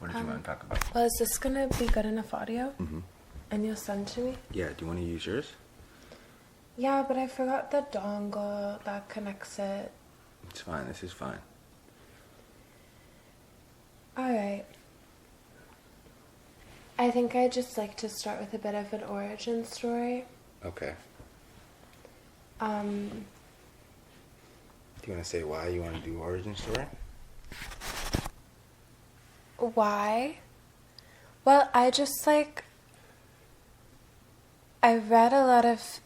What did you want to talk about? Well, is this gonna be good enough audio? And you'll send to me? Yeah, do you want to use yours? Yeah, but I forgot the dongle that connects it. It's fine, this is fine. Alright. I think I'd just like to start with a bit of an origin story. Okay. Do you want to say why you want to do origin story? Why? Well, I just I read a lot of,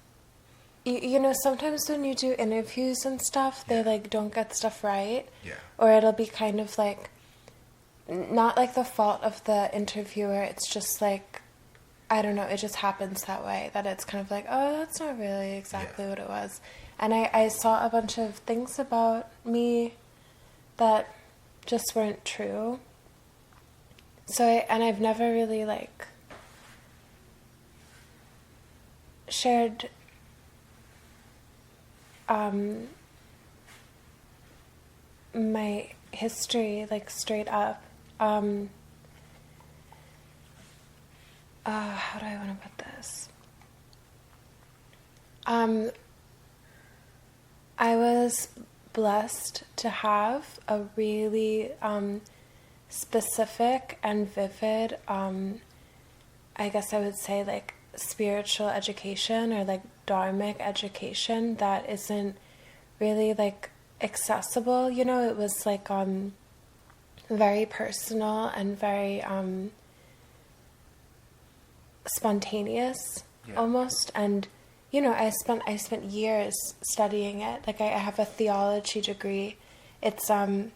you know, sometimes when you do interviews and stuff, they don't get stuff right. Yeah. Or it'll be kind of not the fault of the interviewer, it's just I don't know, it just happens that way, that it's kind of oh, that's not really exactly what it was. And I saw a bunch of things about me that just weren't true. So I've never really shared my history straight up. How do I want to put this? I was blessed to have a really specific and vivid, I guess I would say spiritual education or dharmic education that isn't really accessible. You know, it was very personal and very spontaneous almost. And you know, I spent years studying it. I have a theology degree. It's a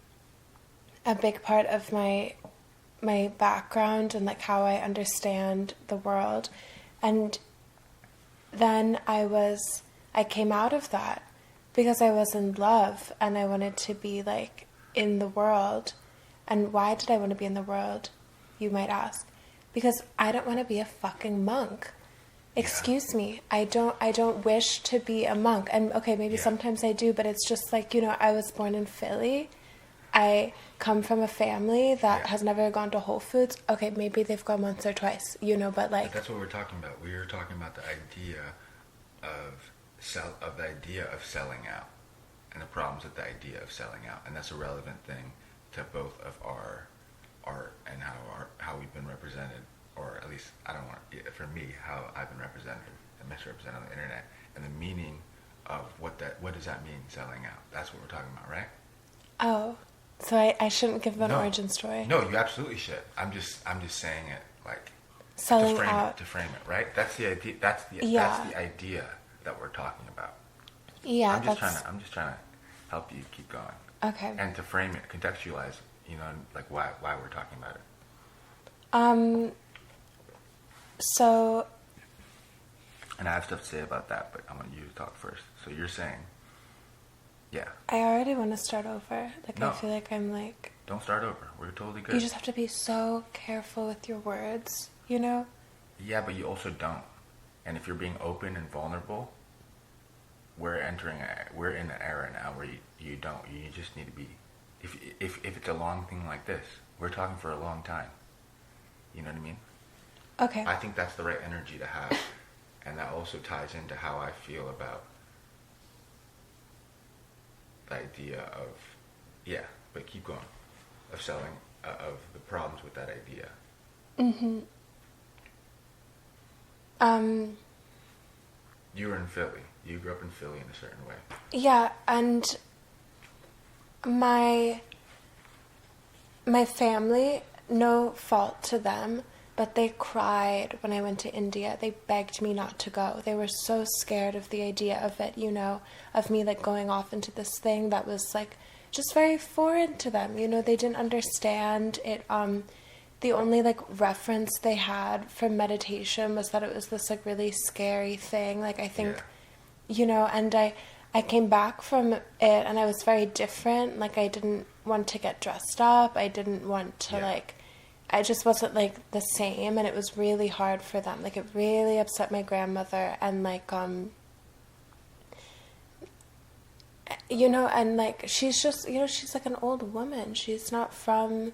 big part of my background and how I understand the world. And then I came out of that because I was in love and I wanted to be in the world. And why did I want to be in the world, you might ask? Because I don't want to be a fucking monk. Excuse me, I don't wish to be a monk. And okay, maybe sometimes I do, but it's just you know, I was born in Philly. I come from a family that has never gone to Whole Foods. Okay, maybe they've gone once or twice, you know, but But that's what we're talking about. We were talking about the idea of selling out and the problems with the idea of selling out, and that's a relevant thing to both of our art and how we've been represented, or at least for me, how I've been represented and misrepresented on the internet, and the meaning of what does that mean, selling out? That's what we're talking about, right? Oh. So I shouldn't give an origin story? No, you absolutely should. I'm just saying it selling to frame it, right? That's the idea. That's the idea that we're talking about. Yeah, I'm just trying to help you keep going. Okay. And to frame it, contextualize, you know, why we're talking about it. So. And I have stuff to say about that, but I want you to talk first. So you're saying. Yeah. I already want to start over. No. I feel I'm Don't start over. We're totally good. You just have to be so careful with your words, you know? Yeah, but you also don't. And if you're being open and vulnerable, we're in an era now where you don't. You just need to be. If it's a long thing like this, we're talking for a long time. You know what I mean? Okay. I think that's the right energy to have, and that also ties into how I feel about the idea of, but keep going, of selling, of the problems with that idea. Mm-hmm. You were in Philly. You grew up in Philly in a certain way. Yeah, and my family, no fault to them, but they cried when I went to India. They begged me not to go. They were so scared of the idea of it, you know, of me going off into this thing that was just very foreign to them. You know, they didn't understand it. The only reference they had from meditation was that it was this really scary thing. I think, you know, and I came back from it and I was very different. I didn't want to get dressed up. I didn't want to I just wasn't the same, and it was really hard for them. It really upset my grandmother, and you know, and she's just, you know, she's an old woman. She's not from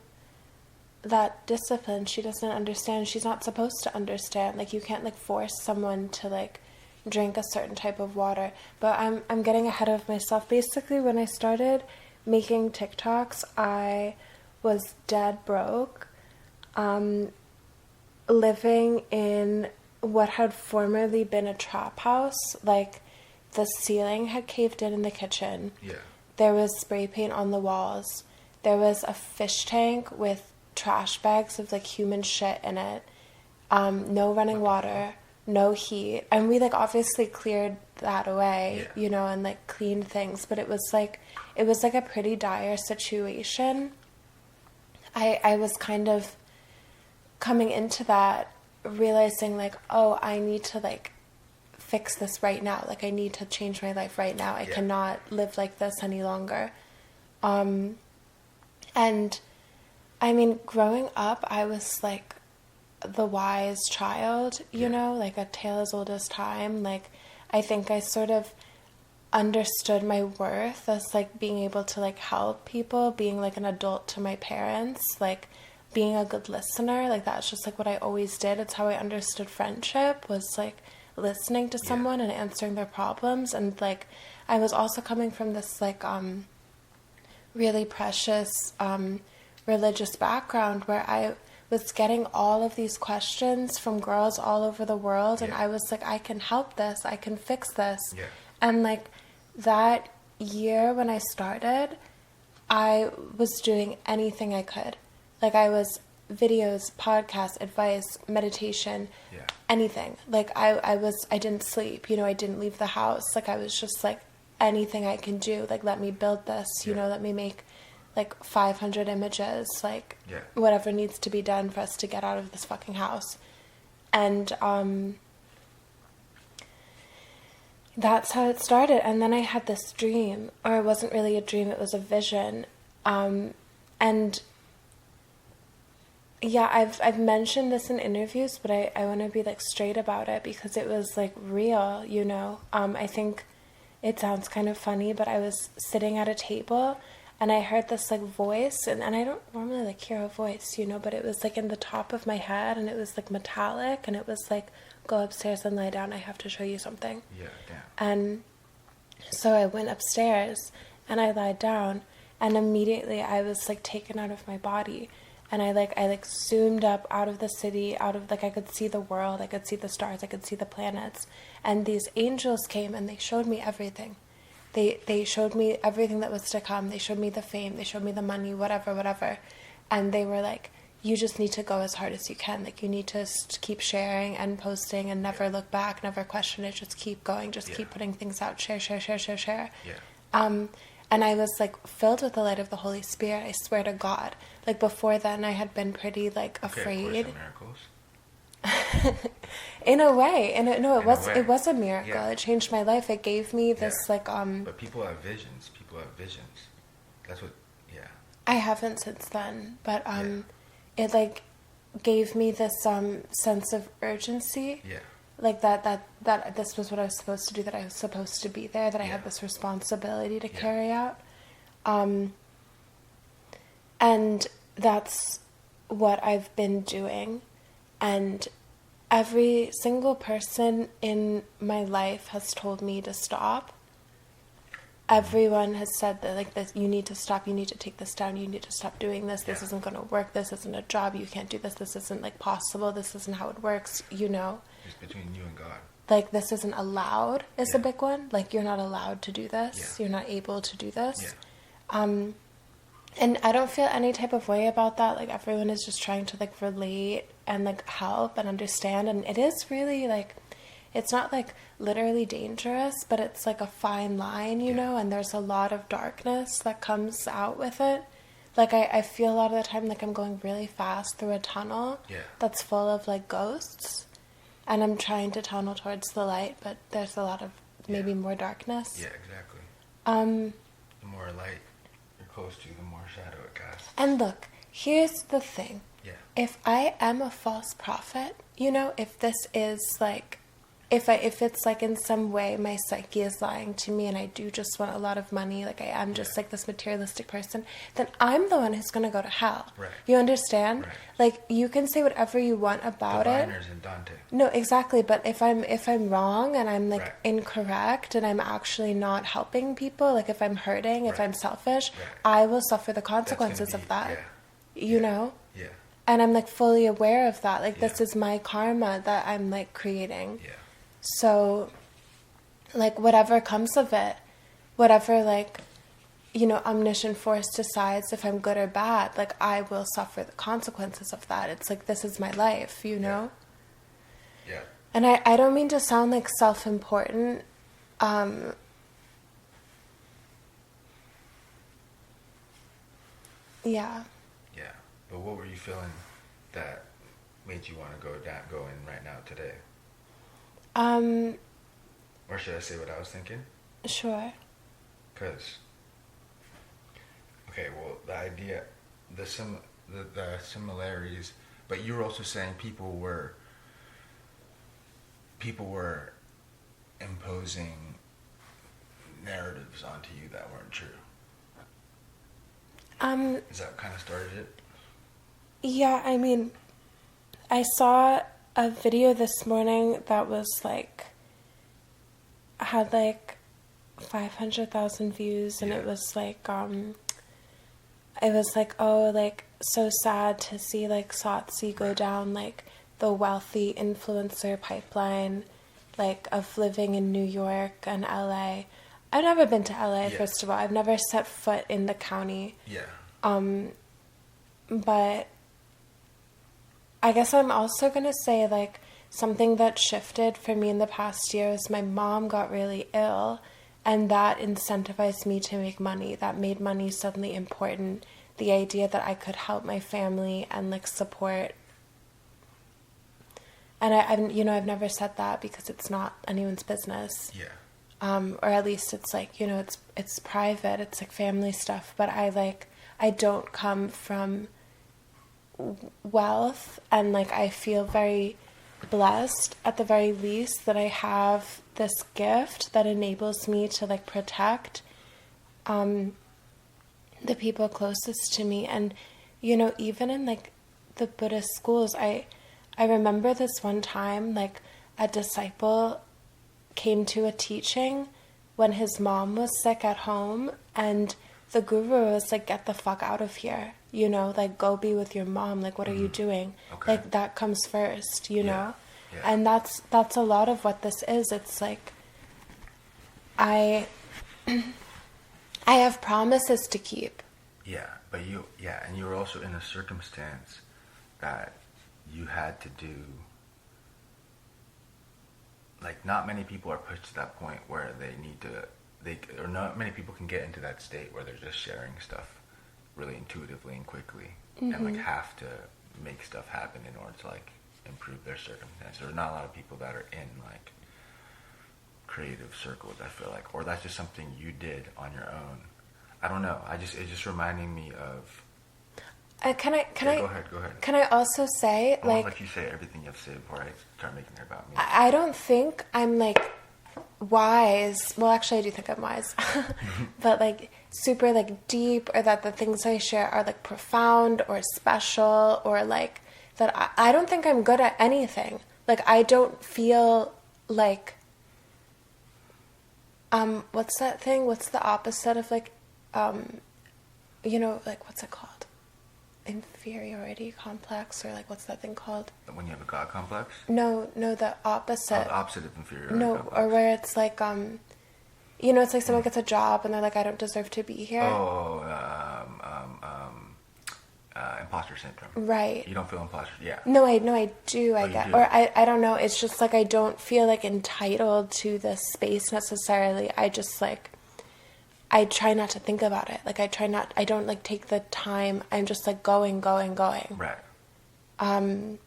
that discipline. She doesn't understand. She's not supposed to understand. Like, you can't like force someone to like drink a certain type of water. But I'm getting ahead of myself. Basically, when I started making TikToks, I was dead broke, living in what had formerly been a trap house. Like, the ceiling had caved in the kitchen. Yeah. There was spray paint on the walls. There was a fish tank with trash bags of like human shit in it. No running water, no heat. And we like obviously cleared that away, Yeah. you know, and like cleaned things. But it was like a pretty dire situation. I was kind of coming into that realizing like, oh, I need to like fix this right now. Like, I need to change my life right now. I cannot live like this any longer. And I mean, growing up, I was like the wise child, you know, like a tale as old as time. Like, I think I sort of understood my worth as like being able to like help people, being like an adult to my parents, like being a good listener. Like, that's just like what I always did. It's how I understood friendship, was like listening to someone and answering their problems. And like, I was also coming from this like really precious religious background where I was getting all of these questions from girls all over the world, and I was like, I can help this, I can fix this. And like, that year when I started, I was doing anything I could. Like, I was videos, podcasts, advice, meditation, anything. Like, I didn't sleep, you know, I didn't leave the house. Like, I was just like, anything I can do, like, let me build this, you know, let me make like 500 images, like whatever needs to be done for us to get out of this fucking house. And that's how it started. And then I had this dream, or it wasn't really a dream, it was a vision. And yeah, I've mentioned this in interviews, but I want to be like straight about it because it was like real, you know. I think it sounds kind of funny, but I was sitting at a table and I heard this like voice, and I don't normally like hear a voice, you know, but it was like in the top of my head, and it was like metallic, and it was like, go upstairs and lie down, I have to show you something. And so I went upstairs and I lied down, and immediately I was like taken out of my body. And I zoomed up out of the city, out of like, I could see the world, I could see the stars, I could see the planets. And these angels came and they showed me everything. They showed me everything that was to come. They showed me the fame, they showed me the money, whatever. And they were like, you just need to go as hard as you can. Like, you need to keep sharing and posting and never look back, never question it. Just keep going, just keep putting things out, share. And I was like filled with the light of the Holy Spirit. I swear to God. Like, before then, I had been pretty like afraid. Miracles. In a way, it was a miracle. It changed my life. It gave me this like But people have visions. That's what. I haven't since then, but it like gave me this sense of urgency. Like that this was what I was supposed to do, that I was supposed to be there, that I had this responsibility to carry out. And that's what I've been doing. And every single person in my life has told me to stop. Everyone has said that, like, this, you need to stop, you need to take this down, you need to stop doing this, this isn't going to work, this isn't a job, you can't do this, this isn't, like, possible, this isn't how it works, you know. It's between you and God. Like, this isn't allowed is a big one. Like, you're not allowed to do this. You're not able to do this. And I don't feel any type of way about that. Like, everyone is just trying to, like, relate and, like, help and understand. And it is really, like, it's not, like, literally dangerous, but it's, like, a fine line, you know? And there's a lot of darkness that comes out with it. Like, I feel a lot of the time like I'm going really fast through a tunnel that's full of, like, ghosts. And I'm trying to tunnel towards the light, but there's a lot of maybe more darkness. Yeah, exactly. The more light you're close to, the more shadow it casts. And look, here's the thing. Yeah. If I am a false prophet, you know, if this is like, if it's like in some way my psyche is lying to me and I do just want a lot of money, like I am just like this materialistic person, then I'm the one who's going to go to hell. Right. You understand? Right. Like you can say whatever you want about it. Diviners in Dante. No, exactly. But if I'm wrong and I'm like Right. incorrect and I'm actually not helping people, like if I'm hurting, if Right. I'm selfish, Right. I will suffer the That's gonna consequences be- of that. yeah. You know? Yeah. And I'm like fully aware of that. Like this Yeah. is my karma that I'm like creating. Yeah. So like whatever comes of it, whatever like, you know, omniscient force decides if I'm good or bad, like I will suffer the consequences of that. It's like this is my life, you know? Yeah. And I don't mean to sound like self-important. Yeah. Yeah. But what were you feeling that made you want to go in right now today? Or should I say what I was thinking? Sure. Because, okay, well, the idea, the similarities, but you were also saying people were imposing narratives onto you that weren't true. Is that what kind of started it? Yeah, I mean, I saw a video this morning that was like, had like 500,000 views, and it was like, oh, like so sad to see like Sotce go down like the wealthy influencer pipeline, like of living in New York and LA. I've never been to LA, first of all. I've never set foot in the county. Yeah. But I guess I'm also going to say, like, something that shifted for me in the past year is my mom got really ill, and that incentivized me to make money. That made money suddenly important. The idea that I could help my family and, like, support. And I've never said that because it's not anyone's business. Yeah. Or at least it's like, you know, it's private. It's like family stuff. But I don't come from wealth, and like I feel very blessed at the very least that I have this gift that enables me to like protect the people closest to me. And you know, even in like the Buddhist schools, I remember this one time, like a disciple came to a teaching when his mom was sick at home, and the guru was like, get the fuck out of here, you know, like go be with your mom, like what are you doing? Okay. Like that comes first, you know? Yeah. And that's a lot of what this is. It's like I have promises to keep. Yeah, but and you were also in a circumstance that you had to do. Like, not many people are pushed to that point where or not many people can get into that state where they're just sharing stuff really intuitively and quickly, and like have to make stuff happen in order to like improve their circumstances. There's not a lot of people that are in like creative circles, I feel like, or that's just something you did on your own. I don't know. It's just reminding me of. Go ahead. Can I also say, I won't let you say everything you have to say before I start making it about me. I don't think I'm like wise. Well, actually, I do think I'm wise, but like super like deep, or that the things I share are like profound or special, or like that. I don't think I'm good at anything. Like I don't feel like. What's that thing? What's the opposite of like, you know, like what's it called? Inferiority complex, or like what's that thing called? When you have a God complex? No, the opposite. Oh, the opposite of inferiority complex. Or where it's like, you know, it's like someone gets a job and they're like, I don't deserve to be here. Imposter syndrome. Right. You don't feel imposter, yeah. No, I do, I you get. do. Or I don't know, it's just like I don't feel like entitled to this space necessarily. I just like, I try not to think about it. Like I don't like take the time. I'm just like going. Right. You're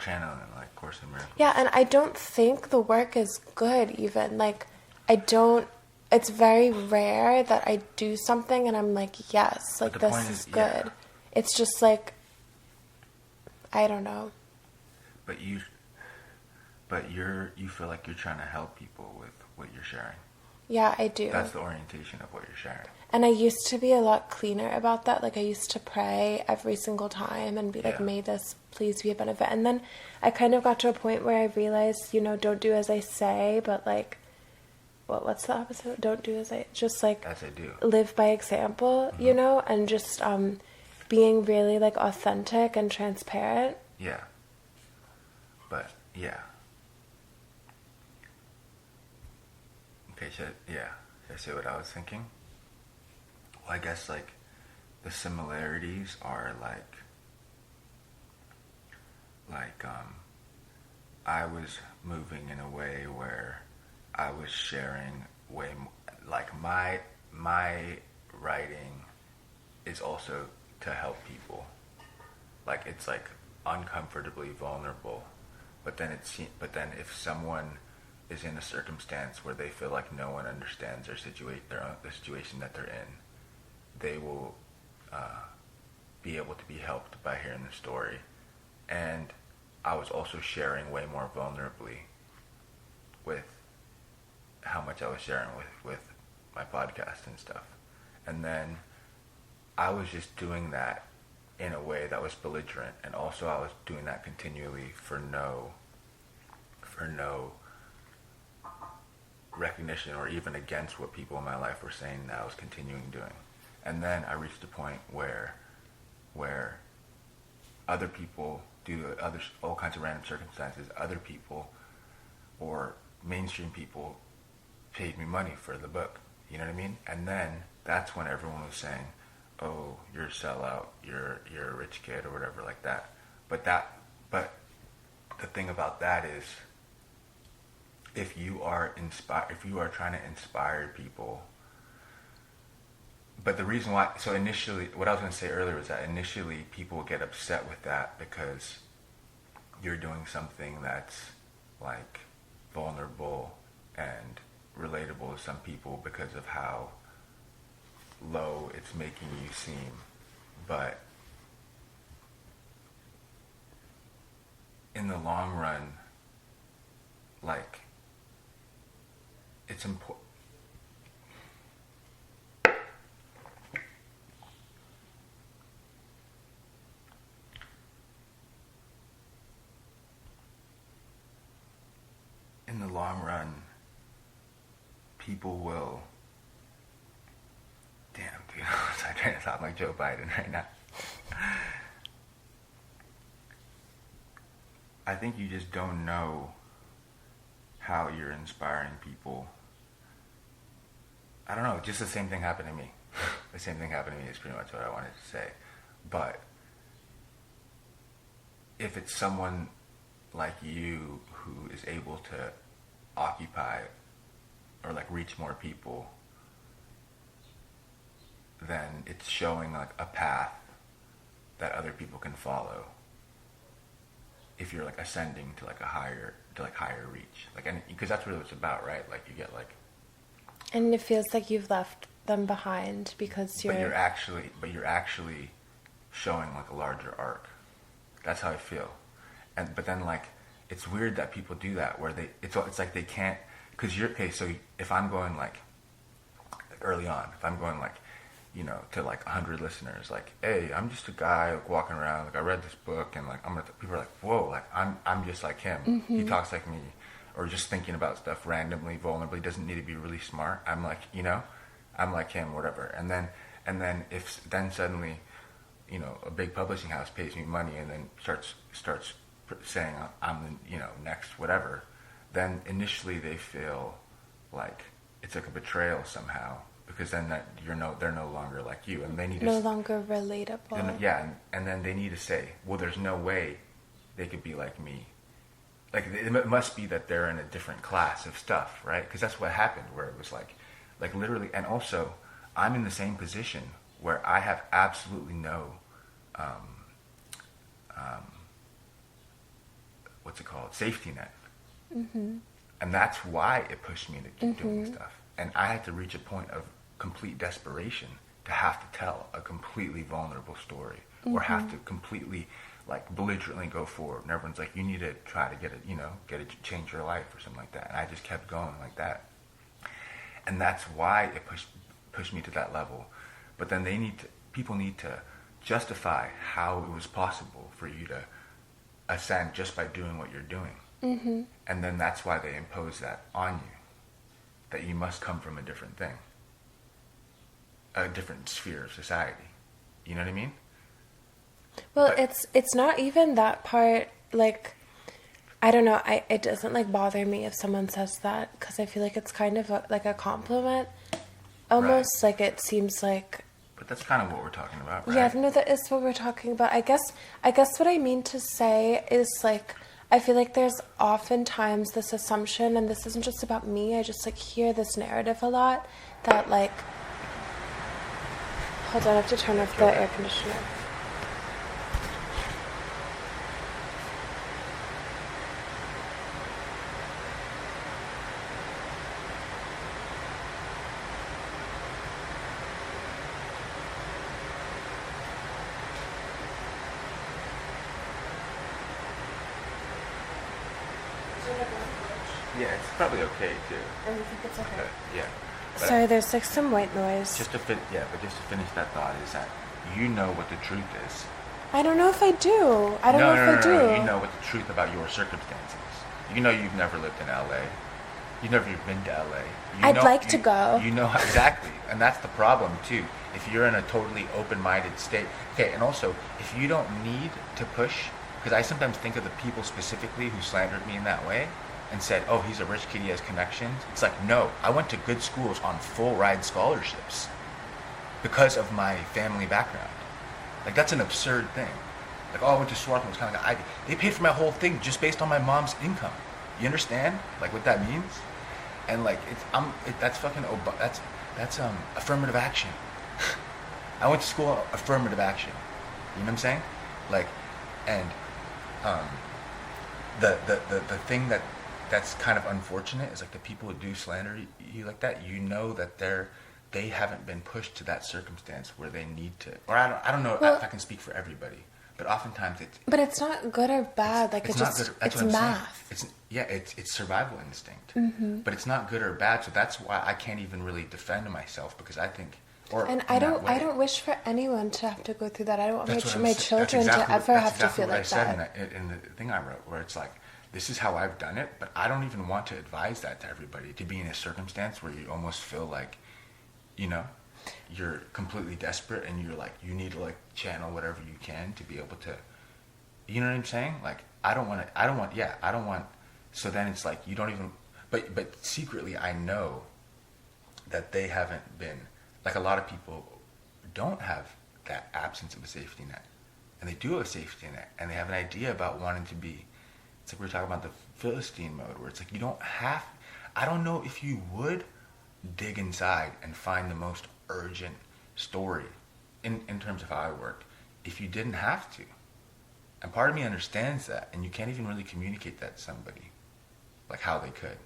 channeling like Course in Miracles. Yeah, and I don't think the work is good even. Like it's very rare that I do something and I'm like, yes, like this is good. Yeah. It's just like, I don't know. But But you feel like you're trying to help people with what you're sharing. Yeah, I do. That's the orientation of what you're sharing. And I used to be a lot cleaner about that. Like, I used to pray every single time and be like, Yeah. may this please be a benefit. And then I kind of got to a point where I realized, don't do as I say, but like, what's the opposite? Don't do as I, just like, As I do. live by example, and just being really like authentic and transparent. Yeah. But, yeah. Okay, should I say what I was thinking? Well, I guess, like, the similarities are, I was moving in a way where I was sharing way more, like, my writing is also to help people. Like, it's, like, uncomfortably vulnerable. But then if someone is in a circumstance where they feel like no one understands the situation that they're in, they will be able to be helped by hearing the story. And I was also sharing way more vulnerably with how much I was sharing with my podcast and stuff. And then I was just doing that in a way that was belligerent, and also I was doing that continually for no recognition or even against what people in my life were saying that I was continuing doing. And then I reached a point where other people, due to all kinds of random circumstances, other people or mainstream people paid me money for the book. You know what I mean? And then that's when everyone was saying, "Oh, you're a sellout. You're a rich kid," or whatever like that. But the thing about that is, if you are trying to inspire people. But the reason why, so initially, what I was going to say earlier was that initially people get upset with that because you're doing something that's like vulnerable and relatable to some people because of how low it's making you seem. But in the long run, like, it's important. In the long run, people will. Damn, dude, I'm trying to sound like Joe Biden right now. I think you just don't know how you're inspiring people. I don't know, just the same thing happened to me. The same thing happened to me is pretty much what I wanted to say. But if it's someone like you who is able to occupy or like reach more people, then it's showing like a path that other people can follow. If you're like ascending to like higher reach, like, and because that's what it's about, right? Like, you get like, and it feels like you've left them behind because but you're actually showing like a larger arc. That's how I feel. But then like, it's weird that people do that where it's like they can't, because you're okay. So if I'm going like early on, if I'm going like, to like 100 listeners, like, hey, I'm just a guy like walking around, like I read this book, and like people are like, whoa, like I'm just like him. Mm-hmm. He talks like me, or just thinking about stuff randomly, vulnerably, doesn't need to be really smart. I'm like, I'm like him, whatever. And then if suddenly, a big publishing house pays me money and then starts saying I'm the next whatever, then initially they feel like it's like a betrayal somehow, because then they're no longer like you, and they need no longer relatable. Yeah, and then they need to say, well, there's no way they could be like me. Like, it must be that they're in a different class of stuff, right? Because that's what happened, where it was like literally, and also I'm in the same position where I have absolutely no what's it called, safety net. Mm-hmm. And that's why it pushed me to keep Mm-hmm. doing stuff. And I had to reach a point of complete desperation to have to tell a completely vulnerable story, or have to completely like belligerently go forward, and everyone's like, you need to try to get it, get it to change your life or something like that. And I just kept going like that, and that's why it pushed me to that level. But then people need to justify how it was possible for you to ascend just by doing what you're doing. Mm-hmm. And then that's why they impose that on you, that you must come from a different thing, a different sphere of society. You know what I mean? Well, it's not even that part, like, I don't know, it doesn't, like, bother me if someone says that, because I feel like it's kind of like a compliment, almost, Right. like, it seems like... But that's kind of what we're talking about, right? Yeah, no, that is what we're talking about. I guess what I mean to say is, like, I feel like there's oftentimes this assumption, and this isn't just about me, I just, like, hear this narrative a lot, that, like... Hold on, I have to turn off the air conditioner. Yeah, it's probably okay too. I think it's okay. Yeah. But Sorry, there's like some white noise. just to finish that thought is that you know what the truth is. I don't know if I do. I don't know if I do. No. You know what the truth about your circumstances. You know you've never lived in LA. You've never been to LA. I'd like to go. You know exactly, and that's the problem too. If you're in a totally open-minded state, okay, and also if you don't need to push, because I sometimes think of the people specifically who slandered me in that way and said, "Oh, he's a rich kid, he has connections." It's like, no, I went to good schools on full-ride scholarships because of my family background. Like, that's an absurd thing. Like, oh, I went to Swarthmore, it's kind of like, they paid for my whole thing just based on my mom's income. You understand? Like, what that means? And like, that's fucking, that's affirmative action. I went to school affirmative action. You know what I'm saying? Like, and the thing that's kind of unfortunate is like the people who do slander you like that, you know that they haven't been pushed to that circumstance where they need to, or I don't know if I can speak for everybody, but oftentimes But it's not good or bad. It's just, it's math. It's survival instinct. Mm-hmm. But it's not good or bad, so that's why I can't even really defend myself, because I think, I don't wish for anyone to have to go through that. I don't want my children to ever have to feel like that. That's exactly what I said in the thing I wrote, where it's like, this is how I've done it, but I don't even want to advise that to everybody, to be in a circumstance where you almost feel like, you're completely desperate and you're like, you need to like channel whatever you can to be able to, you know what I'm saying? Like, I don't want, so then it's like, you don't even, but secretly I know that they haven't been, like, a lot of people don't have that absence of a safety net, and they do have a safety net, and they have an idea about wanting to be, it's like we were talking about the Philistine mode, where it's like, you don't have, I don't know if you would dig inside and find the most urgent story in terms of how I work if you didn't have to. And part of me understands that, and you can't even really communicate that to somebody, like how they could,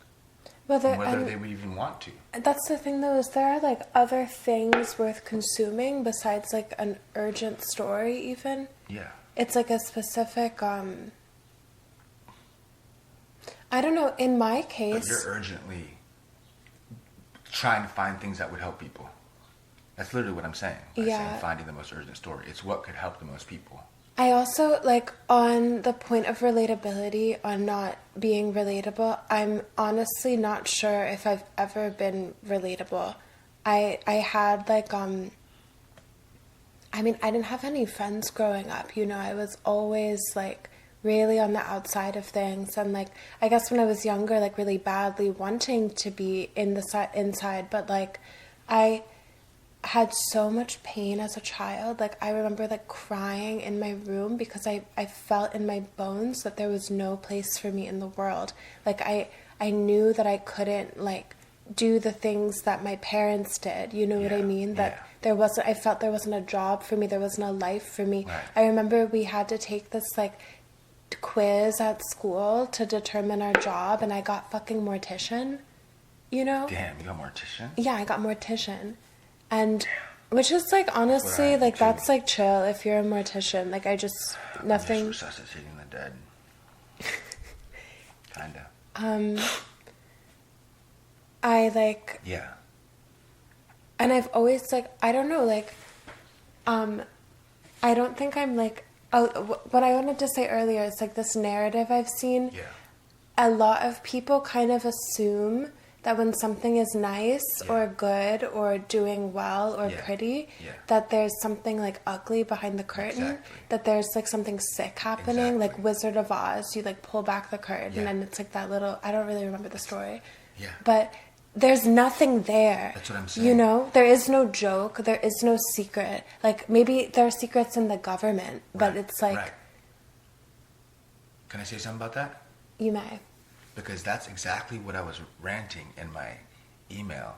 whether they would even want to. That's the thing, though, is there are like other things worth consuming besides like an urgent story even. Yeah. It's like a specific I don't know, in my case... But you're urgently trying to find things that would help people. That's literally what I'm saying. I'm saying finding the most urgent story. It's what could help the most people. I also, like, on the point of relatability, on not being relatable, I'm honestly not sure if I've ever been relatable. I had, like, I mean, I didn't have any friends growing up, I was always, like, really on the outside of things, and like, I guess when I was younger, like really badly wanting to be inside, but like, I had so much pain as a child. Like, I remember like crying in my room because I felt in my bones that there was no place for me in the world. Like, I knew that I couldn't like do the things that my parents did, what I mean? That I felt there wasn't a job for me, there wasn't a life for me. Right. I remember we had to take this like quiz at school to determine our job, and I got fucking mortician, Damn, you got mortician? Yeah, I got mortician. And Which is like, honestly, am like too. that's like chill if you're a mortician. Like I just, nothing. I'm just resuscitating the dead. Kinda. I like, Yeah. and I've always like, I don't know, like, I don't think I'm like, oh, what I wanted to say earlier is like this narrative I've seen. Yeah. A lot of people kind of assume that when something is nice Yeah. or good or doing well or Yeah. pretty, Yeah. that there's something like ugly behind the curtain, Exactly. that there's like something sick happening, like Exactly. Wizard of Oz. You like pull back the curtain Yeah. and it's like that little, I don't really remember the story. Yeah. But there's nothing there. That's what I'm saying. You know, there is no joke, there is no secret. Like maybe there are secrets in the government, but Right, it's like, right. Can I say something about that? you may. Because that's exactly what I was ranting in my email.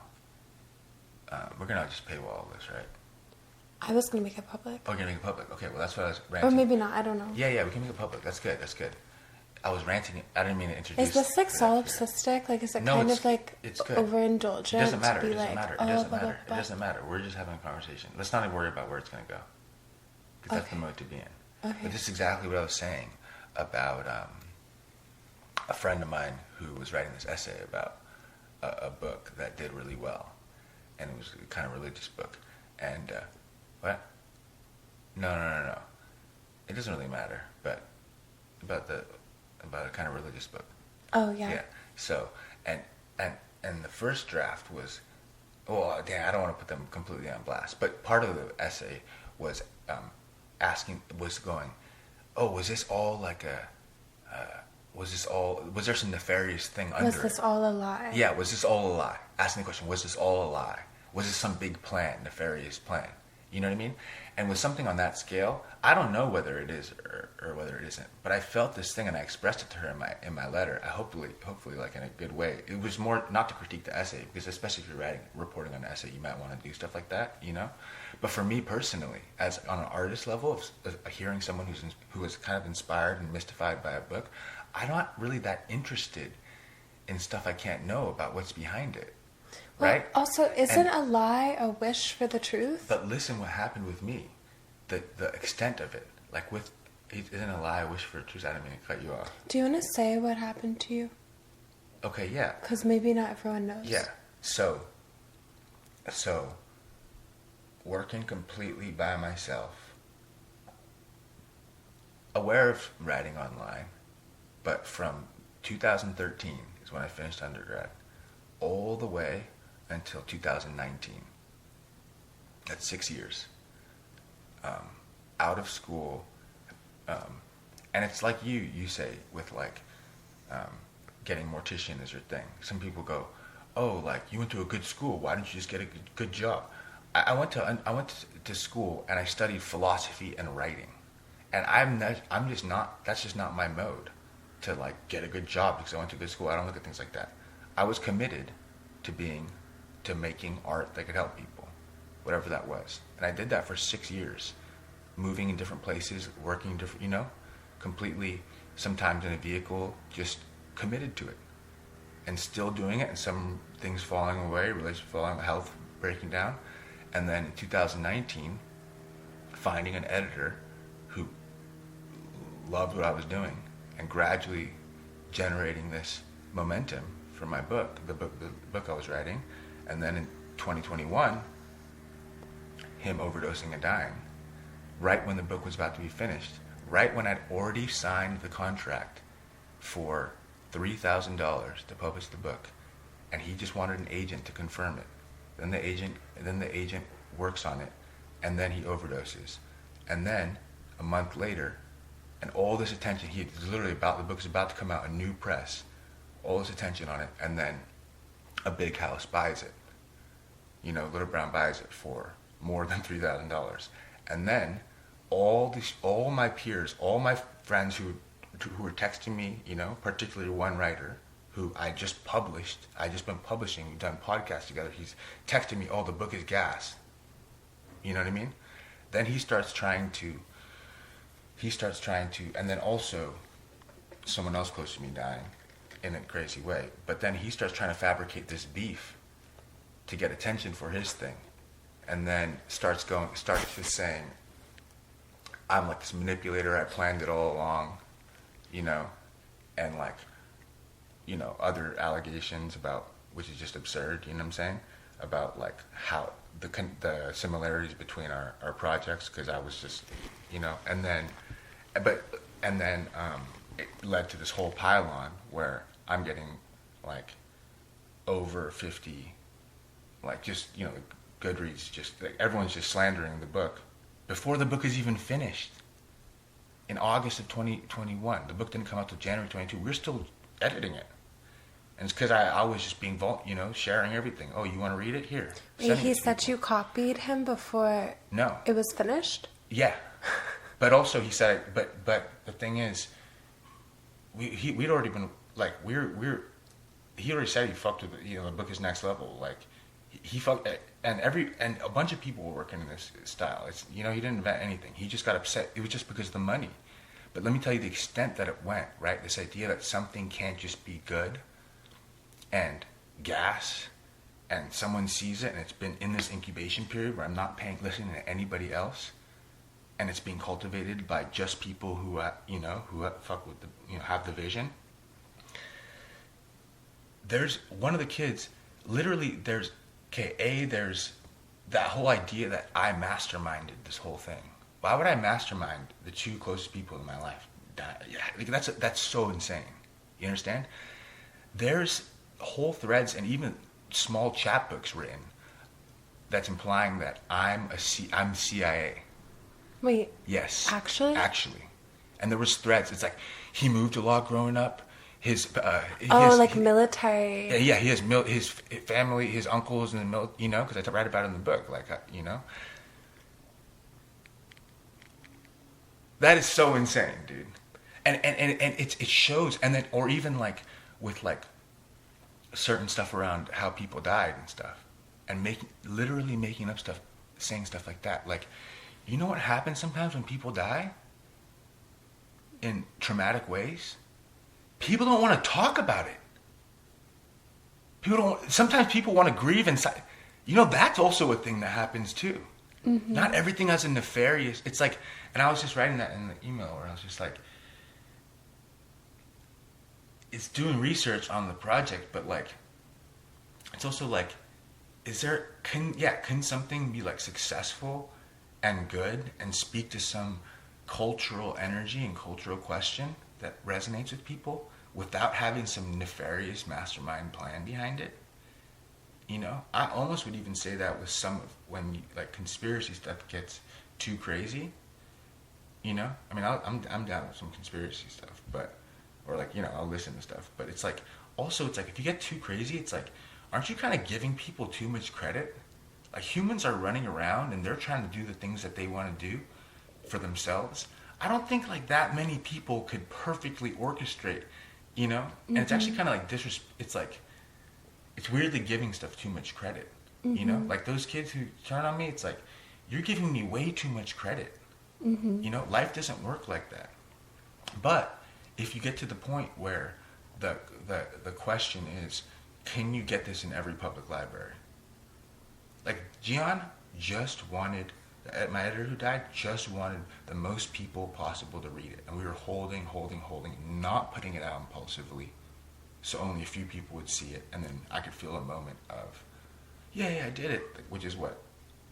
We're gonna just paywall all this, right? I was going to make it public. Oh, you're gonna make it public. Okay, well that's what I was ranting. Or maybe not, I don't know. Yeah, we can make it public. That's good. That's good. I was ranting. I didn't mean to introduce. Is this like that here. solipsistic? Like, is it No, kind it's- of like it's good. overindulgent? It doesn't matter. To It be doesn't like, matter. It oh, doesn't blah, blah, matter. It blah. doesn't matter. We're just having a conversation. Let's not even worry about where it's gonna go. Because that's the Okay. mode to be in. Okay. But this is exactly what I was saying about a friend of mine who was writing this essay about a book that did really well, and it was a kind of religious book. And what? No. It doesn't really matter, but about a kind of religious book. Oh, yeah. Yeah. So and the first draft was, well, damn, I don't want to put them completely on blast, but part of the essay was going, oh, was this all like was there some nefarious thing under Was it? this all a lie? Yeah, was this all a lie? Asking the question, was this all a lie? Was this some big plan, nefarious plan? You know what I mean? And with something on that scale, I don't know whether it is or whether it isn't. But I felt this thing and I expressed it to her in my letter. I hopefully like in a good way. It was more not to critique the essay, because especially if you're reporting on an essay, you might want to do stuff like that, you know. But for me personally, as on an artist level, of hearing someone who is kind of inspired and mystified by a book, I'm not really that interested in stuff I can't know about what's behind it. Well, right? also, isn't a lie a wish for the truth? But listen what happened with me. The extent of it. Like isn't a lie a wish for truth? I didn't mean to cut you off. Do you want to say what happened to you? Okay, yeah. Because maybe not everyone knows. Yeah. So working completely by myself, aware of writing online, but from 2013 is when I finished undergrad, all the way until 2019. That's 6 years. Out of school, and it's like you say with like getting mortician is your thing. Some people go, oh, like you went to a good school, why didn't you just get a good job? I went to school and I studied philosophy and writing, and I'm just not, that's just not my mode to like get a good job because I went to good school. I don't look at things like that. I was committed to making art that could help people, whatever that was, and I did that for 6 years, moving in different places, working different, completely, sometimes in a vehicle, just committed to it, and still doing it, and some things falling away, relationships falling, health breaking down, and then in 2019, finding an editor who loved what I was doing, and gradually generating this momentum for my book, the book I was writing, and then in 2021, him overdosing and dying, right when the book was about to be finished, right when I'd already signed the contract for $3,000 to publish the book, and he just wanted an agent to confirm it. Then the agent works on it, and then he overdoses, and then a month later, and all this attention, the book is about to come out, a new press, all this attention on it, and then a big house buys it. Little Brown buys it for more than $3,000, and then all my peers, all my friends who were texting me, particularly one writer who I just been publishing, we've done podcasts together, he's texting me, oh, the book is gas. You know what I mean? Then he starts trying to, and then also someone else close to me dying in a crazy way, but then he starts trying to fabricate this beef to get attention for his thing. and then starts just saying, I'm like this manipulator, I planned it all along, you know, and like, you know, other allegations about, which is just absurd, you know what I'm saying, about like how the similarities between our projects, because I was just, you know, and then it led to this whole pile-on where I'm getting like over 50, like, just, you know, Goodreads, just like, everyone's just slandering the book before the book is even finished. In August of 2021, the book didn't come out till January 22. We're still editing it, and it's because I was just being you know, sharing everything. Oh, you want to read it? Here. He said you copied him before. No. It was finished. Yeah, but also he said, but the thing is, we'd already been like he already said he fucked with, you know, the book is next level. Like he fucked, and a bunch of people were working in this style. It's, you know, he didn't invent anything. He just got upset. It was just because of the money. But let me tell you the extent that it went, right? This idea that something can't just be good and gas, and someone sees it, and it's been in this incubation period where I'm not listening to anybody else, and it's being cultivated by just people who, you know, who fuck with the, you know, have the vision. There's one of the kids, literally, there's that whole idea that I masterminded this whole thing. Why would I mastermind the two closest people in my life? Yeah, like that's so insane. You understand? There's whole threads and even small chapbooks written that's implying that I'm CIA. Wait. Yes. Actually? Actually. And there was threads. It's like, he moved a lot growing up. Military. Yeah, he has his family, his uncles in the military, you know, because I write about it in the book, like, you know. That is so insane, dude. And it shows, and then, or even like with like certain stuff around how people died and stuff, and literally making up stuff, saying stuff like that. Like, you know what happens sometimes when people die in traumatic ways? People don't want to talk about it. Sometimes people want to grieve inside. You know, that's also a thing that happens too. Mm-hmm. Not everything has a nefarious, it's like, and I was just writing that in the email where I was just like, it's doing research on the project, but like, it's also like, can something be like successful and good and speak to some cultural energy and cultural question that resonates with people without having some nefarious mastermind plan behind it? You know, I almost would even say that with some of when like conspiracy stuff gets too crazy. You know, I mean, I'm down with some conspiracy stuff, but, or like, you know, I'll listen to stuff, but it's like, also it's like, if you get too crazy, it's like, aren't you kind of giving people too much credit? Like, humans are running around and they're trying to do the things that they want to do for themselves. I don't think like that many people could perfectly orchestrate, you know? And it's actually kind of like it's like, it's weirdly giving stuff too much credit, you know? Like those kids who turn on me, it's like, you're giving me way too much credit. You know, life doesn't work like that. But if you get to the point where the question is, can you get this in every public library? Like, Gian just wanted, my editor who died just wanted the most people possible to read it. And we were holding, not putting it out impulsively, so only a few people would see it. And then I could feel a moment of, yeah, I did it, which is what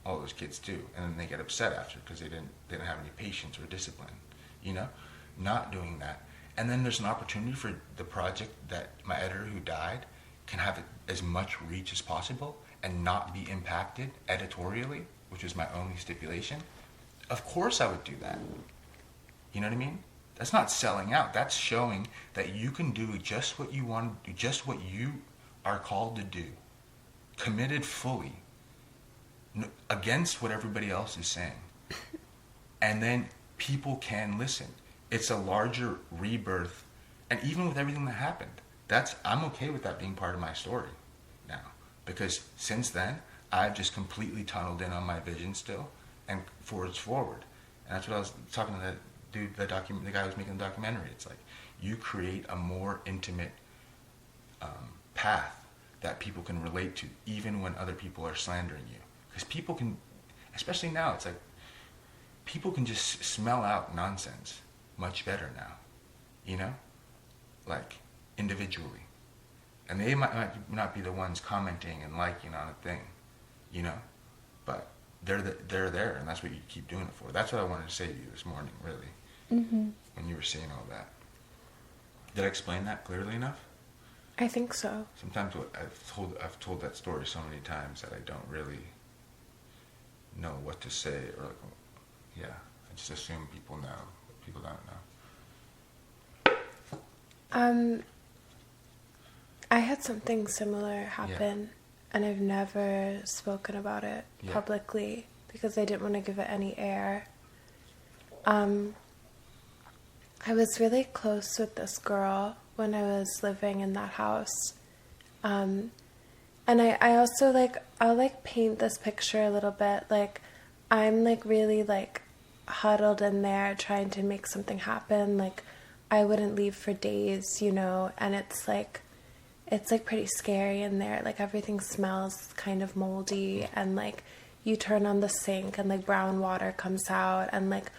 all those kids do. And then they get upset after because they didn't have any patience or discipline, you know? Not doing that. And then there's an opportunity for the project that my editor who died can have as much reach as possible and not be impacted editorially, which was my only stipulation. Of course I would do that. You know what I mean? That's not selling out. That's showing that you can do just what you want to do, just what you are called to do, committed fully, against what everybody else is saying. And then people can listen. It's a larger rebirth. And even with everything that happened, I'm okay with that being part of my story now. Because since then, I've just completely tunneled in on my vision still and forwards forward. And that's what I was talking to the guy who was making the documentary. It's like, you create a more intimate path that people can relate to, even when other people are slandering you. Because people can especially now, it's like people can just smell out nonsense much better now, you know, like individually, and they might not be the ones commenting and liking on a thing, you know, but they're there, and that's what you keep doing it for. That's what I wanted to say to you this morning, really, when you were saying all that. Did I explain that clearly enough? I think so. Sometimes I've told that story so many times that I don't really know what to say, or like, yeah, I just assume people know, but people don't know. I had something similar happen, and I've never spoken about it publicly because I didn't want to give it any air. I was really close with this girl when I was living in that house. And I also, like, I'll, like, paint this picture a little bit. Like, I'm, like, really, like, huddled in there trying to make something happen. Like, I wouldn't leave for days, you know, and it's, like, pretty scary in there. Like, everything smells kind of moldy, and, like, you turn on the sink and, like, brown water comes out, and, like,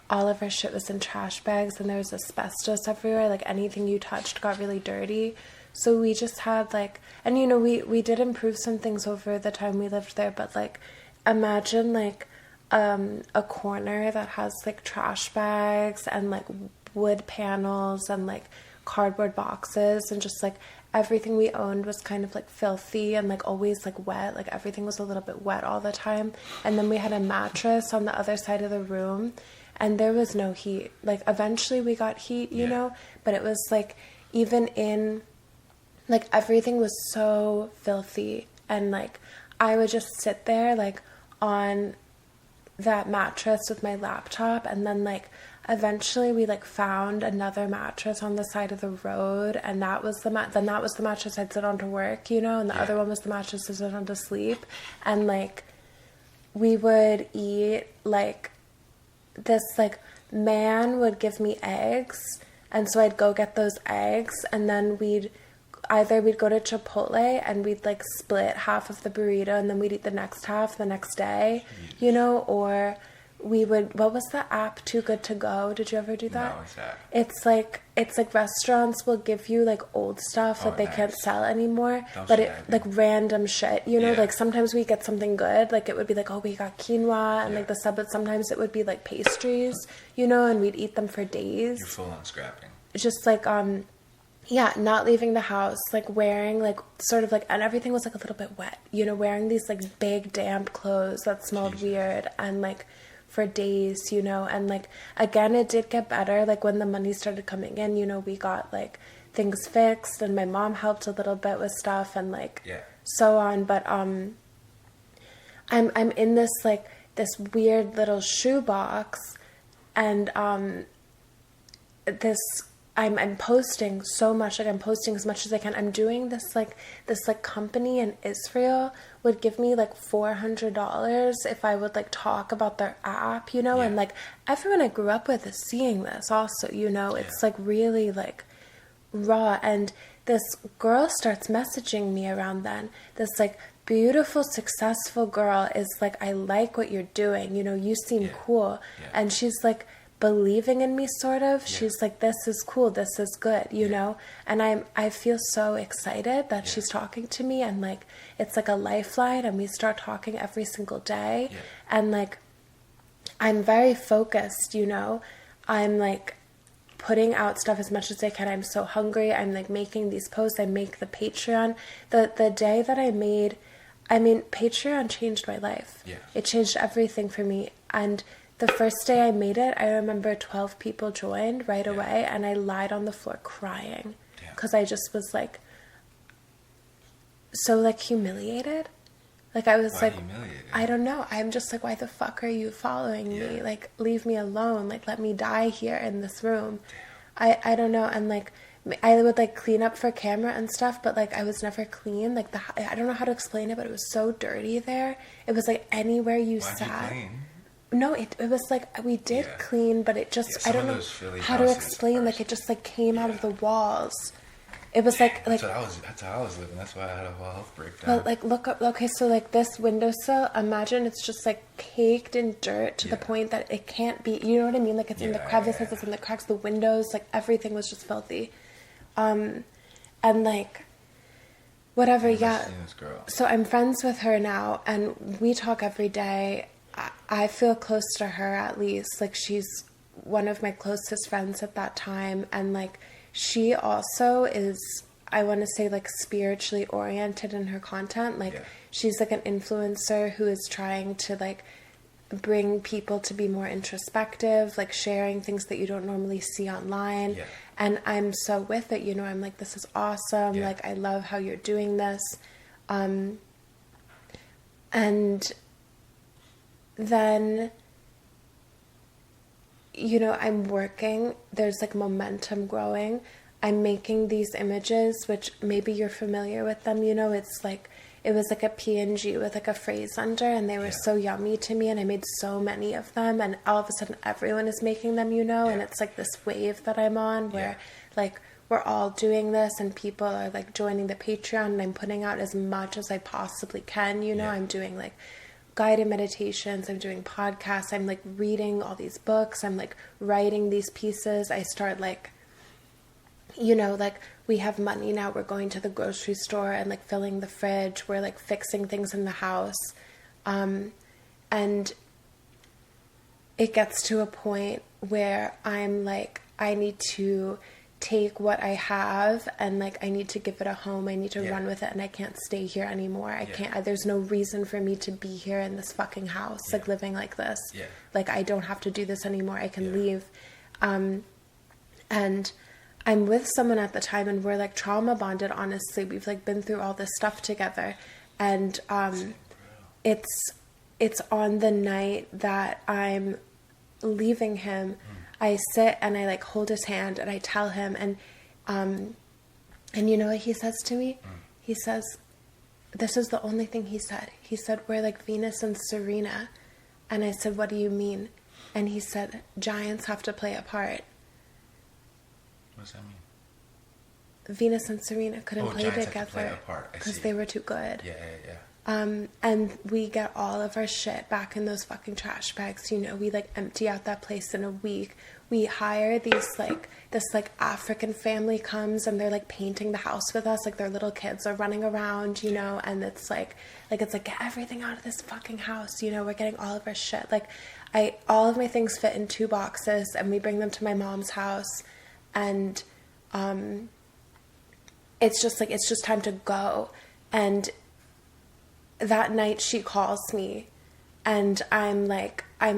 all of our shit was in trash bags, and there was asbestos everywhere. Like, anything you touched got really dirty. So we just had, like, and, you know, we did improve some things over the time we lived there, but, like, imagine, like, a corner that has, like, trash bags and, like, wood panels and, like, cardboard boxes, and just, like, everything we owned was kind of, like, filthy and, like, always, like, wet. Like, everything was a little bit wet all the time. And then we had a mattress on the other side of the room, and there was no heat. Like, eventually we got heat, you know, but it was, like, even in, like, everything was so filthy, and, like, I would just sit there, like, on that mattress with my laptop, and then, like, eventually we, like, found another mattress on the side of the road, and that was the mattress I'd sit on to work, you know, and the other one was the mattress to sit on to sleep. And, like, we would eat, like, this, like, man would give me eggs, and so I'd go get those eggs, and then we'd go to Chipotle and we'd, like, split half of the burrito, and then we'd eat the next half the next day, you know, or we would, what was the app, Too Good To Go? Did you ever do that? No, what's that? It's like restaurants will give you, like, old stuff that they can't sell anymore, but it, like, random shit, you know, like, sometimes we get something good, like, it would be like, oh, we got quinoa and like the sub, but sometimes it would be like pastries, you know, and we'd eat them for days. You're full on scrapping. Just like, not leaving the house, like, wearing, like, sort of, like, and everything was, like, a little bit wet, you know, wearing these, like, big damp clothes that smelled weird, and, like, for days, you know. And, like, again, it did get better, like, when the money started coming in, you know, we got, like, things fixed, and my mom helped a little bit with stuff, and, like, so on. But I'm in this, like, this weird little shoebox, and I'm posting so much, like, I'm posting as much as I can. I'm doing this company in Israel would give me, like, $400 if I would, like, talk about their app, you know, and, like, everyone I grew up with is seeing this also, you know, it's, like, really, like, raw. And this girl starts messaging me around then, this, like, beautiful, successful girl is like, I like what you're doing, you know, you seem cool, and she's, like, believing in me, sort of. She's like, this is cool, this is good, you know. And I feel so excited that she's talking to me, and, like, it's like a lifeline, and we start talking every single day, and, like, I'm very focused, you know. I'm, like, putting out stuff as much as I can. I'm so hungry. I'm, like, making these posts. I make the Patreon. The day that Patreon changed my life. It changed everything for me. And the first day I made it, I remember 12 people joined right away, and I lied on the floor crying because I just was, like, so, like, humiliated. Like, I was like, I don't know. I'm just like, why the fuck are you following me? Like, leave me alone. Like, let me die here in this room. I don't know. And, like, I would, like, clean up for camera and stuff, but, like, I was never clean. Like, I don't know how to explain it, but it was so dirty there. It was, like, anywhere you sat. Why'd you clean? No, it was, like, we did clean, but it just, I don't know how to explain. Like, it just, like, came out of the walls. It was like that's how I was living. That's why I had a whole health breakdown. Well, like, look up, okay, so like this windowsill, imagine it's just like caked in dirt to the point that it can't be, you know what I mean? Like it's in the crevices, it's in the cracks, the windows, like everything was just filthy. And like, whatever, yeah. So I'm friends with her now, and we talk every day. I feel close to her, at least. Like, she's one of my closest friends at that time, and like, she also is, I want to say, like, spiritually oriented in her content. Like, she's like an influencer who is trying to like bring people to be more introspective, like sharing things that you don't normally see online. And I'm so with it, you know. I'm like, this is awesome. Like, I love how you're doing this. And then, you know, I'm working, there's like momentum growing. I'm making these images, which maybe you're familiar with them, you know. It's like, it was like a PNG with like a phrase under, and they were so yummy to me, and I made so many of them, and all of a sudden everyone is making them, you know. And it's like this wave that I'm on where like we're all doing this, and people are like joining the Patreon, and I'm putting out as much as I possibly can, you know. I'm doing like guided meditations, I'm doing podcasts, I'm like reading all these books, I'm like writing these pieces. I start like, you know, like we have money now, we're going to the grocery store and like filling the fridge, we're like fixing things in the house. And it gets to a point where I'm like, I need to take what I have and like I need to give it a home. I need to run with it, and I can't stay here anymore. I can't, there's no reason for me to be here in this fucking house, like living like this. Like, I don't have to do this anymore. I can leave. And I'm with someone at the time, and we're like trauma bonded, honestly. We've like been through all this stuff together. And it's on the night that I'm leaving him, I sit and I like hold his hand and I tell him, and you know what he says to me? He says, this is the only thing he said. He said, we're like Venus and Serena. And I said, what do you mean? And he said, giants have to play a part. What does that mean? Venus and Serena couldn't play together because they were too good. And we get all of our shit back in those fucking trash bags, you know. We like empty out that place in a week. We hire these like, this like African family comes, and they're like painting the house with us, like their little kids are running around, you know. And it's like get everything out of this fucking house, you know. We're getting all of our shit, like all of my things fit in 2 boxes, and we bring them to my mom's house. And it's just time to go. And that night she calls me, and I'm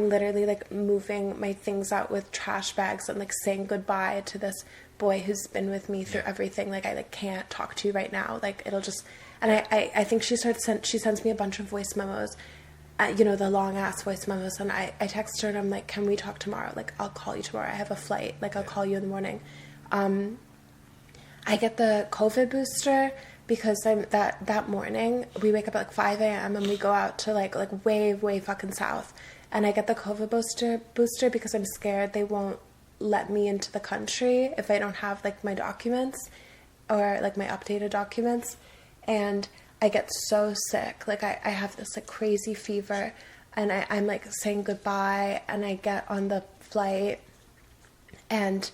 literally like moving my things out with trash bags and like saying goodbye to this boy who's been with me through everything. Like, I like can't talk to you right now. Like, it'll just, and I think she sends me a bunch of voice memos, you know, the long ass voice memos. And I text her and I'm like, can we talk tomorrow? Like, I'll call you tomorrow. I have a flight. Like, I'll call you in the morning. I get the COVID booster because that morning we wake up at like 5 a.m. and we go out to like way fucking south, and I get the COVID booster because I'm scared they won't let me into the country if I don't have like my documents or like my updated documents. And I get so sick, like I have this like crazy fever, and I'm like saying goodbye, and I get on the flight, and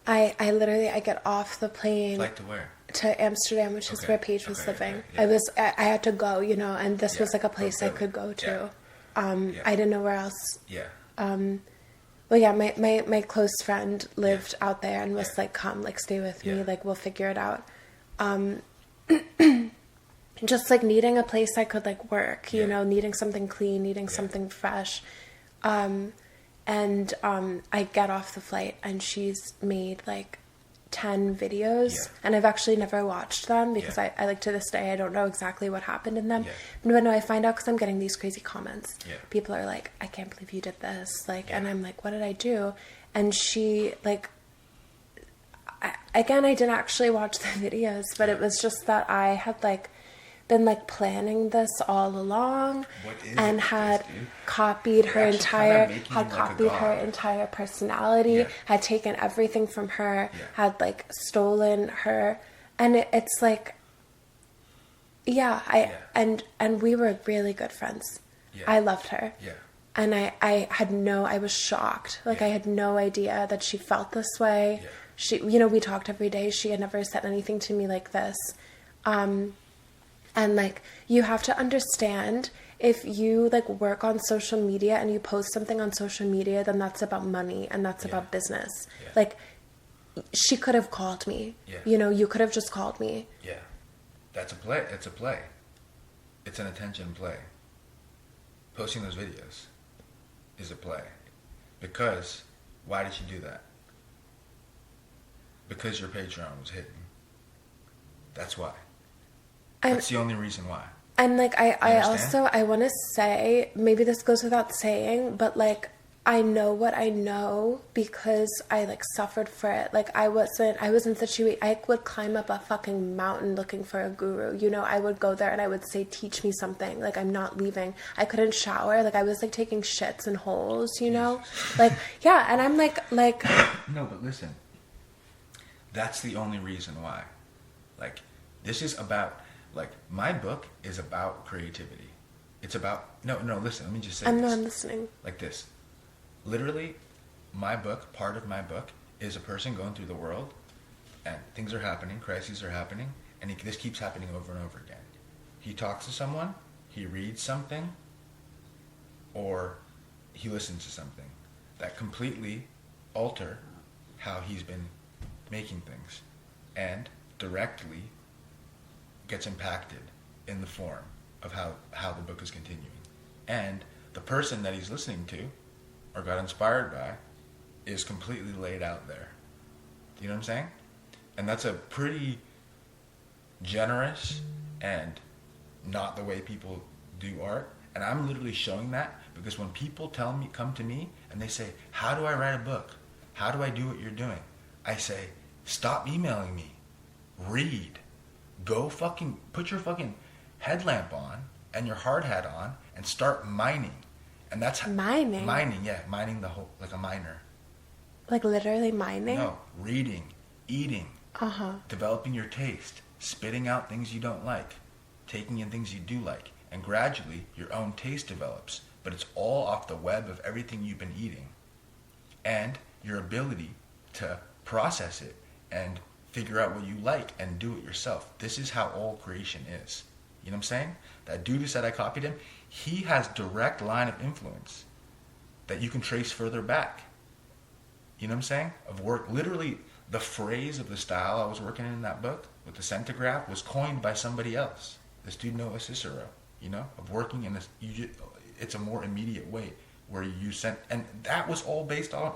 I literally get off the plane. Flight to where? To Amsterdam, which is where Paige was living. I had to go, you know, and this was like a place I could go to. I didn't know where else. Well, yeah, my close friend lived out there and was like, come, like, stay with me, like, we'll figure it out. Just like needing a place I could like work, you know, needing something clean, needing something fresh. And I get off the flight, and she's made like 10 videos, and I've actually never watched them because I like, to this day I don't know exactly what happened in them. But no, I find out because I'm getting these crazy comments. People are like, I can't believe you did this, like, and I'm like, what did I do? And she like, I didn't actually watch the videos, but it was just that I had like been like planning this all along What is and it, had dude? copied her They're actually kinda entire, making had him like a copied her god. entire personality, Yeah. had taken everything from her, Yeah. had like stolen her, and it's like, yeah, and we were really good friends. Yeah. I loved her. Yeah. And I was shocked. Like, Yeah. I had no idea that she felt this way. Yeah. She, you know, we talked every day. She had never said anything to me like this. And like, you have to understand, if you like work on social media and you post something on social media, then that's about money and that's about business. Yeah. Like, she could have called me. Yeah. You know, you could have just called me. Yeah. That's a play. It's a play. It's an attention play. Posting those videos is a play. Because, why did she do that? Because your Patreon was hidden. That's why. That's the only reason why. And like, I understand? also, I want to say, maybe this goes without saying, but like, I know what I know because I like suffered for it. Like, I was in situation, I would climb up a fucking mountain looking for a guru. You know, I would go there and I would say, teach me something. Like, I'm not leaving. I couldn't shower. Like, I was like taking shits in holes, you know? Like, yeah. And I'm like. No, but listen. That's the only reason why. Like, this is about, like, my book is about creativity. It's about, no, listen, let me just say I'm this. not listening. Like this. Literally, my book, part of my book, is a person going through the world, and things are happening, crises are happening, and this keeps happening over and over again. He talks to someone, he reads something, or he listens to something that completely alter how he's been making things, and directly gets impacted in the form of how the book is continuing. And the person that he's listening to, or got inspired by, is completely laid out there. Do you know what I'm saying? And that's a pretty generous and not the way people do art. And I'm literally showing that because when people come to me and they say, how do I write a book? How do I do what you're doing? I say, stop emailing me. Read. Go fucking put your fucking headlamp on and your hard hat on and start mining. And that's Mining? Mining, yeah. Mining the whole, like a miner. Like, literally mining? No. Reading. Eating. Uh-huh. Developing your taste. Spitting out things you don't like. Taking in things you do like. And gradually, your own taste develops. But it's all off the web of everything you've been eating. And your ability to process it and figure out what you like and do it yourself. This is how all creation is. You know what I'm saying? That dude who said I copied him, he has direct line of influence that you can trace further back. You know what I'm saying? Of work. Literally, the phrase of the style I was working in that book with the centigraph was coined by somebody else. This dude Noah Cicero, you know, of working in this. It's a more immediate way where you sent, and that was all based on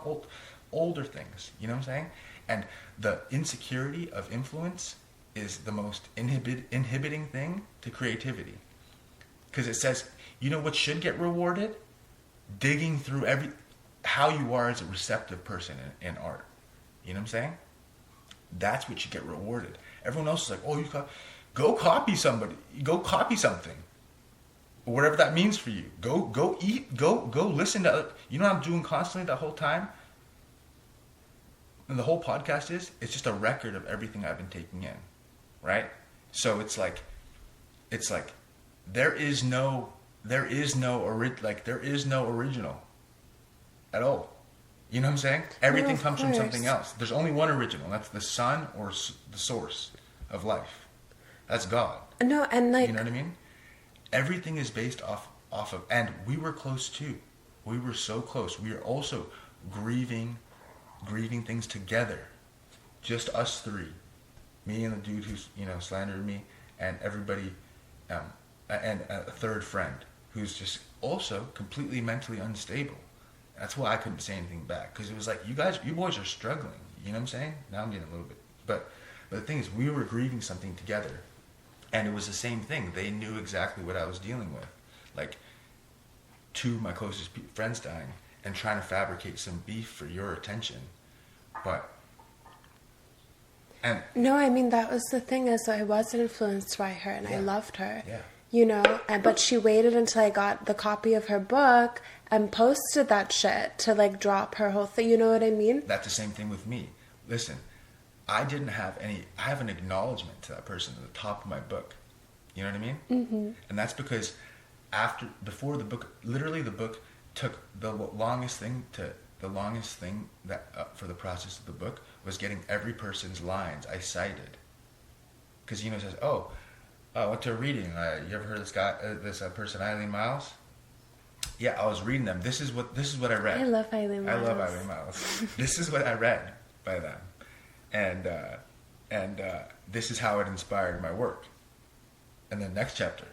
older things. You know what I'm saying? And the insecurity of influence is the most inhibiting thing to creativity. Because it says, you know what should get rewarded? Digging through how you are as a receptive person in art. You know what I'm saying? That's what should get rewarded. Everyone else is like, oh, go copy somebody. Go copy something. Or whatever that means for you. Go eat. Go listen to other. You know what I'm doing constantly the whole time? And the whole podcast it's just a record of everything I've been taking in. Right? So it's like there is no original at all. You know what I'm saying? Everything comes from something else. There's only one original. And that's the sun or the source of life. That's God. No, and like, you know what I mean? Everything is based off of, and we were close too. We were so close. We are also grieving things together. Just us three. Me and the dude who's, slandered me, and everybody, and a third friend who's just also completely mentally unstable. That's why I couldn't say anything back, because it was like, you boys are struggling. You know what I'm saying? Now I'm getting a little bit, but the thing is, we were grieving something together, and it was the same thing. They knew exactly what I was dealing with, like two of my closest friends dying and trying to fabricate some beef for your attention, but And No, I mean, that was the thing, is I was influenced by her and I Yeah. loved her. Yeah. You know, but she waited until I got the copy of her book and posted that shit to like drop her whole thing. You know what I mean? that's the same thing with me. Listen, I didn't have any. I have an acknowledgement to that person at the top of my book. You know what I mean? Mm-hmm. And that's because before the book, literally the book took the longest thing that for the process of the book was getting every person's lines I cited. Because it says, oh, I went to a reading. You ever heard of this person Eileen Miles? Yeah, I was reading them. This is what I read. I love Eileen Miles. I love Eileen Miles. This is what I read by them, and this is how it inspired my work. And then next chapter,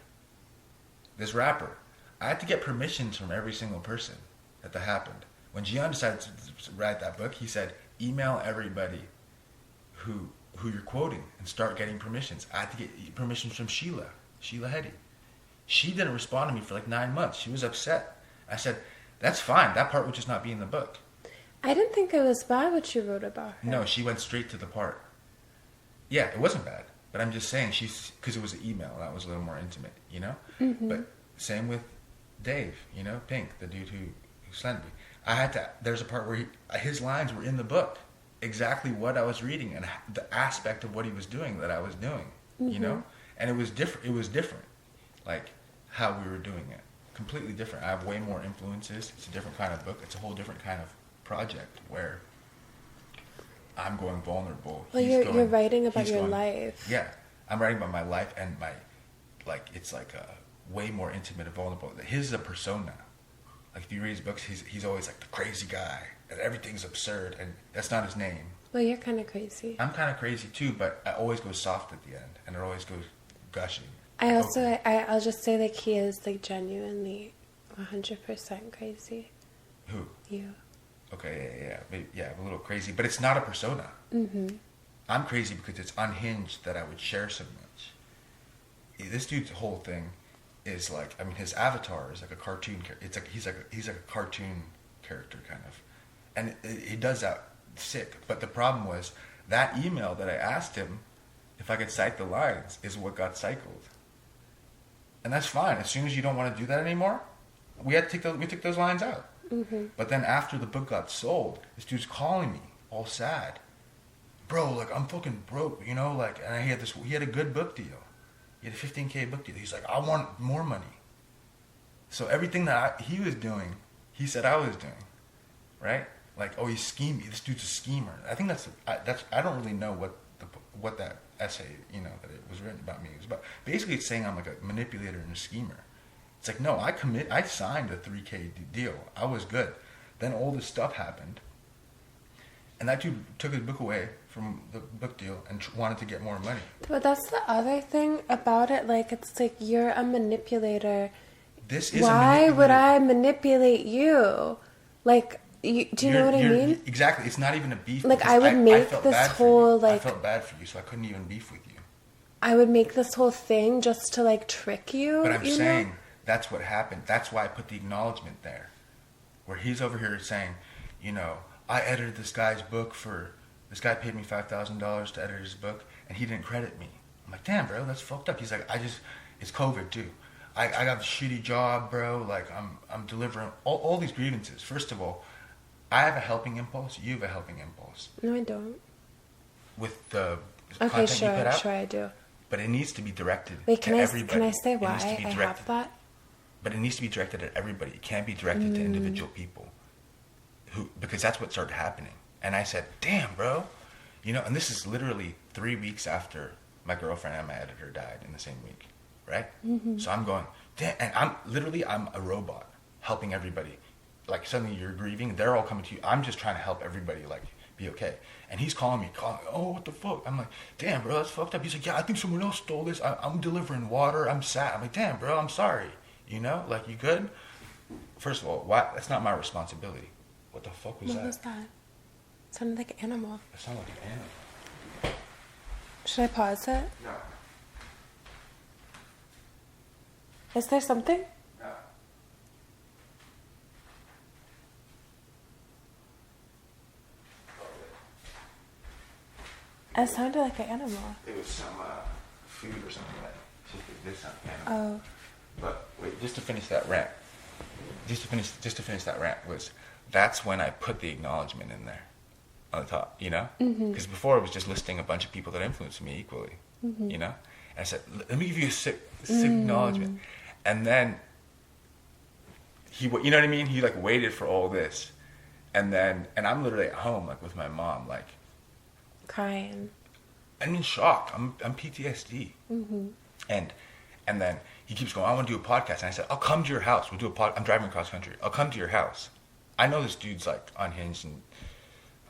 this rapper. I had to get permissions from every single person that happened. When Gian decided to write that book, he said, email everybody who you're quoting and start getting permissions. I had to get permissions from Sheila Hedy. She didn't respond to me for like 9 months. She was upset. I said, that's fine. That part would just not be in the book. I didn't think it was bad what you wrote about her. No, she went straight to the part. Yeah, it wasn't bad. But I'm just saying, because it was an email, that was a little more intimate, Mm-hmm. But same with Dave, Pink, the dude who slandered me. There's a part where his lines were in the book. Exactly what I was reading and the aspect of what he was doing that I was doing, Mm-hmm. And it was different, like how we were doing it. Completely different. I have way more influences. It's a different kind of book. It's a whole different kind of project where I'm going vulnerable. Well, you're writing about your life. Yeah, I'm writing about my life and it's like a way more intimate and vulnerable. His is a persona. Like if you read his books, he's always like the crazy guy and everything's absurd, and that's not his name. Well, you're kind of crazy. I'm kind of crazy too, but I always go soft at the end, and it always goes gushing. I'll just say like he is like genuinely 100% crazy. Who? You. Okay, yeah, a little crazy, but it's not a persona. Mm-hmm. I'm crazy because it's unhinged that I would share so much. This dude's whole thing is like, I mean, his avatar is like a cartoon. It's like he's like a cartoon character kind of, and he does that sick. But the problem was that email that I asked him if I could cite the lines is what got cycled, and that's fine. As soon as you don't want to do that anymore, we took those lines out. Mm-hmm. But then after the book got sold, this dude's calling me all sad, bro. Like I'm fucking broke, Like, and he had a good book deal. He had a $15K book deal. He's like, I want more money. So everything that he was doing, he said I was doing, right? Like, oh, he's scheming. This dude's a schemer. I think I don't really know what that essay, that it was written about me was about. Basically, it's saying I'm like a manipulator and a schemer. It's like, no, I signed a $3K deal. I was good. Then all this stuff happened. And that dude took his book away from the book deal and wanted to get more money. But that's the other thing about it. Like, it's like you're a manipulator. Why would I manipulate you? Like, do you know what I mean? Exactly. It's not even a beef. Like, I would make this whole, like... I felt bad for you, so I couldn't even beef with you. I would make this whole thing just to, like, trick you. But I'm saying that's what happened. That's why I put the acknowledgement there. Where he's over here saying, I edited this guy's book this guy paid me $5,000 to edit his book, and he didn't credit me. I'm like, damn, bro, that's fucked up. He's like, it's COVID too. I got a shitty job, bro. Like, I'm delivering all these grievances. First of all, I have a helping impulse. You have a helping impulse. No, I don't. With the okay, content you put out. Sure, I do. But it needs to be directed to everybody. Can I say why I have that? But it needs to be directed at everybody. It can't be directed to individual people. Because that's what started happening. And I said, damn, bro. And this is literally 3 weeks after my girlfriend and my editor died in the same week. Right? Mm-hmm. So I'm going, damn. And I'm a robot helping everybody. Like, suddenly you're grieving. They're all coming to you. I'm just trying to help everybody, like, be okay. And he's calling me, oh, what the fuck? I'm like, damn, bro, that's fucked up. He's like, yeah, I think someone else stole this. I'm delivering water. I'm sad. I'm like, damn, bro, I'm sorry. Like, you good? First of all, why? That's not my responsibility. What the fuck was that? What was that? It sounded like an animal. It sounded like an animal. Should I pause it? No. Is there something? No. It sounded like an animal. It was some food or something like she did something. Animal. Oh. But wait, just to finish that rant. Just to finish that rant was that's when I put the acknowledgement in there on the top, you know? Because before it was just listing a bunch of people that influenced me equally, you know? And I said, let me give you a sick acknowledgement. And then he, you know what I mean? He like waited for all this. And I'm literally at home, like with my mom, like crying. I'm in shock. I'm PTSD. And then he keeps going, I want to do a podcast. And I said, I'll come to your house. We'll do a I'm driving across country. I'll come to your house. I know this dude's like unhinged and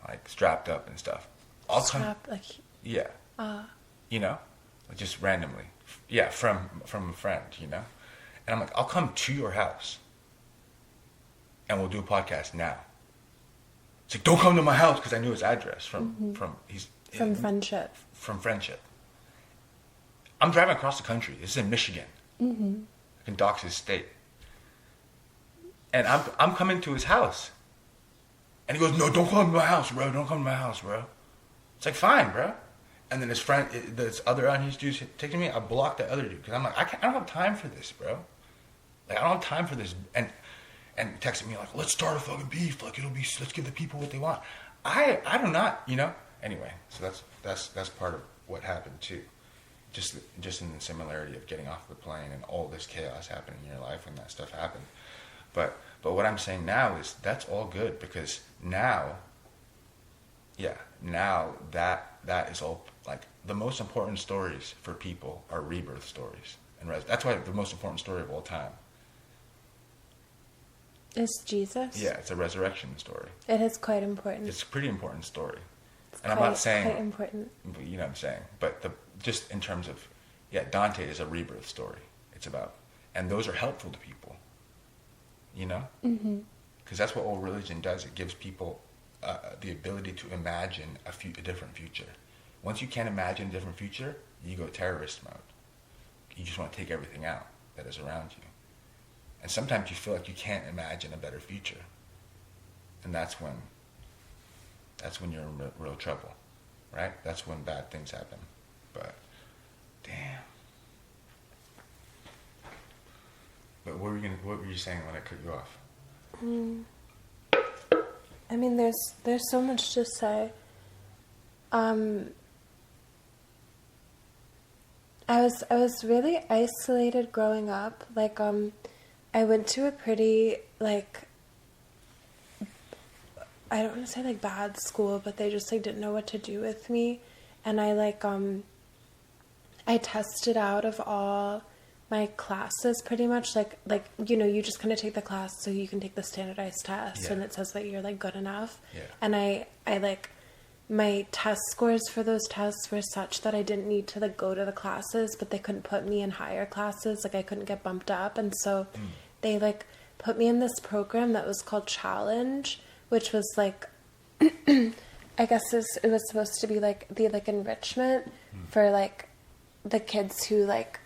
like strapped up and stuff. I'll come. Like. Yeah. You know, just randomly. Yeah, from a friend. You know, and I'm like, I'll come to your house. And we'll do a podcast now. It's like, don't come to my house, because I knew his address from friendship. From friendship. I'm driving across the country. This is in Michigan. I can dox his state. And I'm coming to his house. And he goes, no, don't come to my house, bro. Don't come to my house, bro. It's like, fine, bro. And then his friend, this other unhinged dude's taking me. I blocked that other dude, because I'm like, I don't have time for this, bro. Like, I don't have time for this. And texting me like, let's start a fucking beef. Like, let's give the people what they want. I do not, you know. Anyway, so that's part of what happened too. Just in the similarity of getting off the plane and all this chaos happening in your life when that stuff happened. But what I'm saying now is that's all good, because now that is all, like, the most important stories for people are rebirth stories, and that's why the most important story of all time is Jesus. Yeah, it's a resurrection story. It is quite important. It's a pretty important story. And I'm not saying quite important. You know what I'm saying, but just in terms of, Dante is a rebirth story. It's about, and those are helpful to people. You know, because that's what all religion does. It gives people the ability to imagine a different future. Once you can't imagine a different future, you go terrorist mode. You just want to take everything out that is around you. And sometimes you feel like you can't imagine a better future. And that's when you're in real trouble, right? That's when bad things happen. But, damn. But what were you saying when I cut you off? I mean, there's so much to say. I was really isolated growing up. Like, I went to a pretty, like, I don't want to say, like, bad school, but they just, like, didn't know what to do with me. And I, like, I tested out of all my classes pretty much. Like, you know, you just kind of take the class so you can take the standardized test, and it says that you're, like, good enough. Yeah. And I, like, my test scores for those tests were such that I didn't need to, like, go to the classes, but they couldn't put me in higher classes. Like, I couldn't get bumped up. And so they, like, put me in this program that was called Challenge, which was, like, I guess it was supposed to be, like, the, like, enrichment for, like, the kids who, like,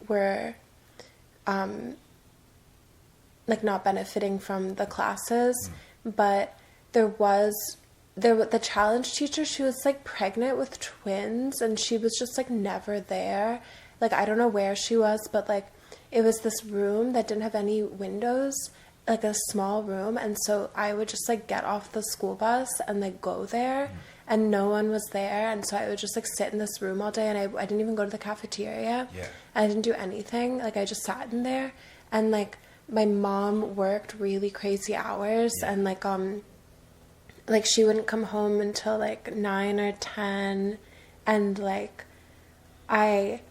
were, like, not benefiting from the classes. But the challenge teacher, she was, like, pregnant with twins, and she was just, like, never there. Like, I don't know where she was, but, like, it was this room that didn't have any windows, like a small room. And so I would just, like, get off the school bus and, like, go there, and no one was there. And so I would just, like, sit in this room all day, and I didn't even go to the cafeteria. Yeah. I didn't do anything. Like, I just sat in there, and, like, my mom worked really crazy hours, and, like, she wouldn't come home until, like, 9 or 10, and, like, I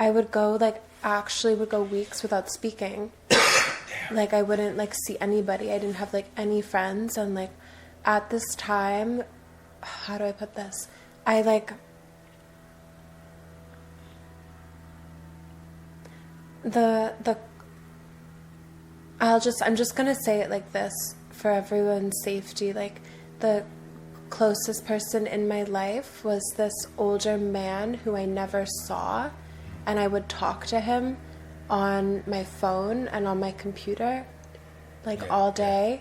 would go, like, actually would go weeks without speaking. Like, I wouldn't, like, see anybody. I didn't have, like, any friends. And, like, at this time, how do I put this? I, like, I'm just gonna say it like this for everyone's safety. Like, the closest person in my life was this older man who I never saw, and I would talk to him on my phone and on my computer, like, all day.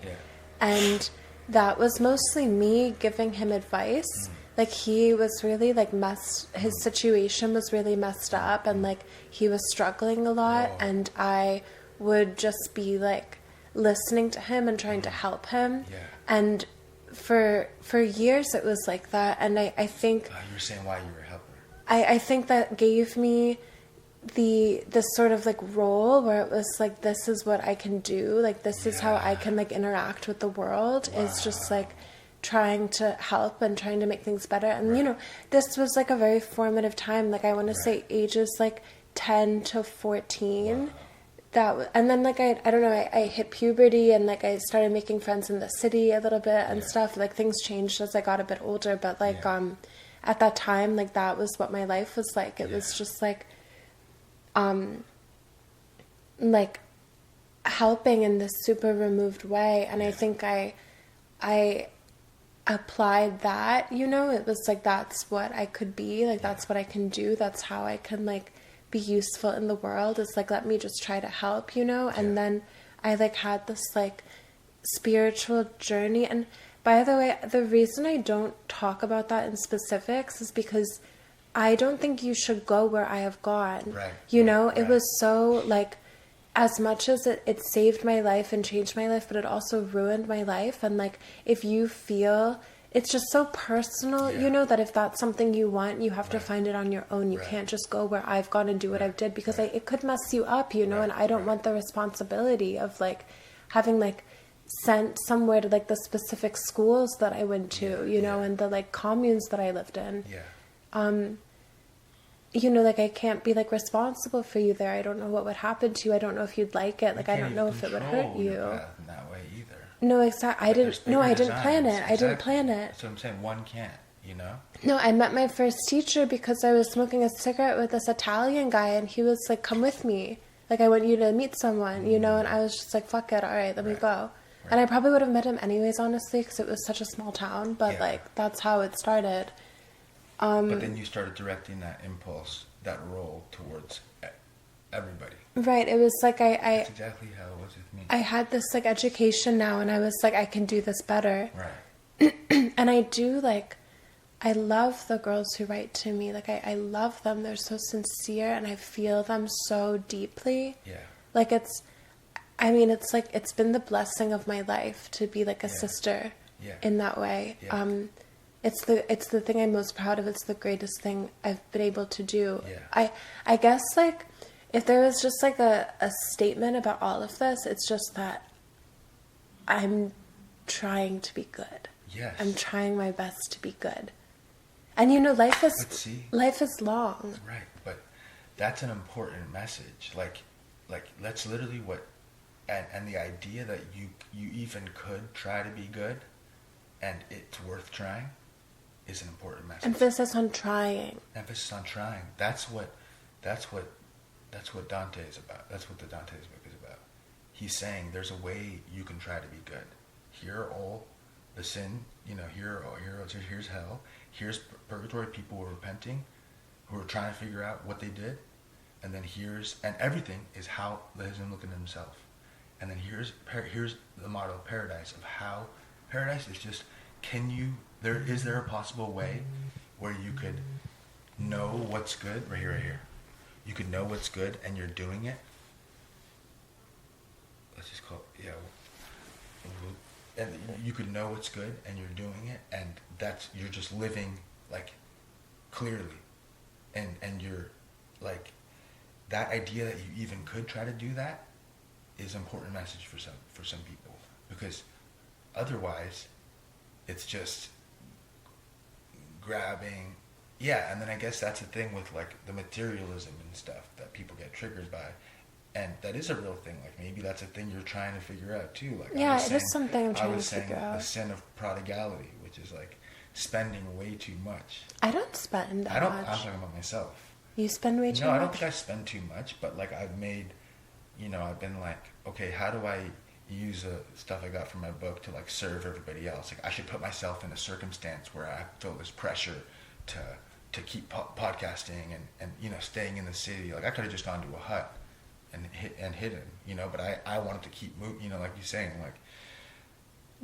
And that was mostly me giving him advice, like he was really like his situation was really messed up, and like he was struggling a lot. Whoa. And I would just be like listening to him and trying to help him. Yeah. And for years it was like that. And I think You were saying why you were helping her. I think that gave me this sort of like role where it was like, this is what I can do, like this is how I can like interact with the world. Is just like trying to help and trying to make things better. And you know, this was like a very formative time, like I want to say ages like 10 to 14. And then like I don't know, I hit puberty, and like I started making friends in the city a little bit and stuff. Like things changed as I got a bit older, but like at that time, like that was what my life was like. It was just like helping in this super removed way. And I think I applied that, you know, it was like, that's what I could be, like that's what I can do, that's how I can like be useful in the world, is like, let me just try to help, you know. And then I like had this like spiritual journey. And by the way, the reason I don't talk about that in specifics is because I don't think you should go where I have gone. You know, it was so like, as much as it saved my life and changed my life, but it also ruined my life. And like, if you feel, it's just so personal, you know, that if that's something you want, you have to find it on your own. You can't just go where I've gone and do what I've did, because it could mess you up, you know, and I don't want the responsibility of like having like sent somewhere to like the specific schools that I went to, you know, and the like communes that I lived in. You know, like I can't be like responsible for you there. I don't know what would happen to you. I don't know if you'd like it. Like I don't know if it would hurt you. In that way either. No, exactly. I didn't plan it. I didn't plan it. That's what I'm saying. One can't, you know? No, I met my first teacher because I was smoking a cigarette with this Italian guy, and he was like, come with me. Like, I want you to meet someone, you know? And I was just like, fuck it. All right, let me go. And I probably would have met him anyways, honestly, because it was such a small town. But like, that's how it started. But then you started directing that impulse, that role towards everybody. Right. It was like That's exactly how it was with me. I had this like education now, and I was like, I can do this better. Right. And I do like, I love the girls who write to me. Like I love them. They're so sincere, and I feel them so deeply. Yeah. Like it's like, it's been the blessing of my life to be like a sister in that way. Yeah. It's the thing I'm most proud of. It's the greatest thing I've been able to do. Yeah. I guess like, if there was just like a statement about all of this, it's just that I'm trying to be good. Yes. I'm trying my best to be good. And you know, life is long. Right, but that's an important message. Like that's literally what, and the idea that you even could try to be good, and it's worth trying, is an important message. Emphasis on trying. Emphasis on trying. That's what Dante is about. That's what the Dante's book is about. He's saying there's a way you can try to be good. Here are all the sin, you know, here's hell. Here's purgatory, people who are repenting, who are trying to figure out what they did. And then and everything is how let him look at himself. And then here's the model of paradise, of how paradise is just, is there a possible way where you could know what's good? Right here. You could know what's good and you're doing it. Let's just call it, and you could know what's good and you're doing it, and you're just living like clearly, and you're like, that idea that you even could try to do that is an important message for some people, because otherwise it's just grabbing. Yeah, and then I guess that's the thing with like the materialism and stuff that people get triggered by, and that is a real thing. Like maybe that's a thing you're trying to figure out too. Like yeah, it is something I'm trying to figure out. The sin of prodigality, which is like spending way too much. I don't spend that much. I'm talking about myself. You spend way too much? No, I don't think I spend too much, but like I've been like, okay, how do I use the stuff I got from my book to like serve everybody else? Like I should put myself in a circumstance where I feel this pressure to keep podcasting and you know, staying in the city. Like I could have just gone to a hut and hidden, you know, but I wanted to keep moving, you know, like you're saying, like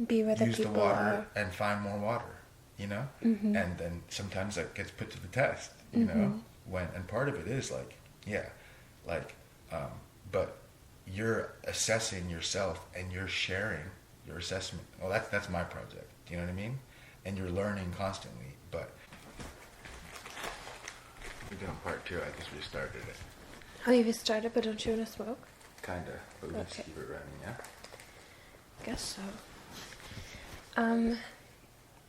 be where the use people the water are. and find more water, you know? And then sometimes that gets put to the test, you know? And part of it is like, but you're assessing yourself and you're sharing your assessment. Well, that's my project. Do you know what I mean? And you're learning constantly. But we're doing part 2. I just restarted it. Oh, you restarted, but don't you want to smoke? Kinda, but we just Okay. keep it running, yeah? Guess so.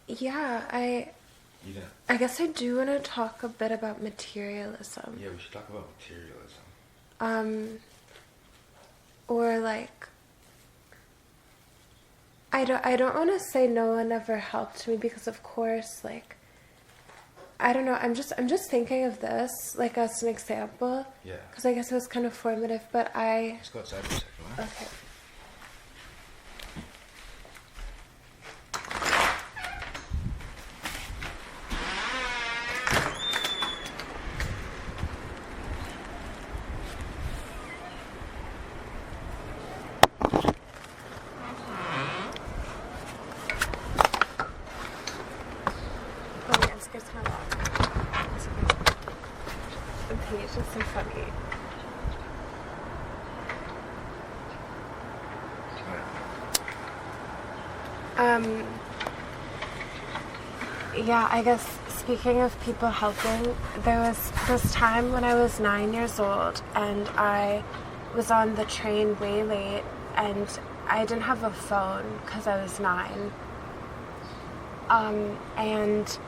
Yeah, You didn't. I guess I do want to talk a bit about materialism. Yeah, we should talk about materialism. Or like, I don't want to say no one ever helped me, because of course, like, I don't know, I'm just thinking of this, like, as an example. Yeah. Because I guess it was kind of formative, but Let's go outside for a second, huh? Okay. Oh, yeah, it's good to have that. The page is so funny. Yeah, I guess speaking of people helping, there was this time when I was 9 years old and I was on the train way late and I didn't have a phone because I was 9. And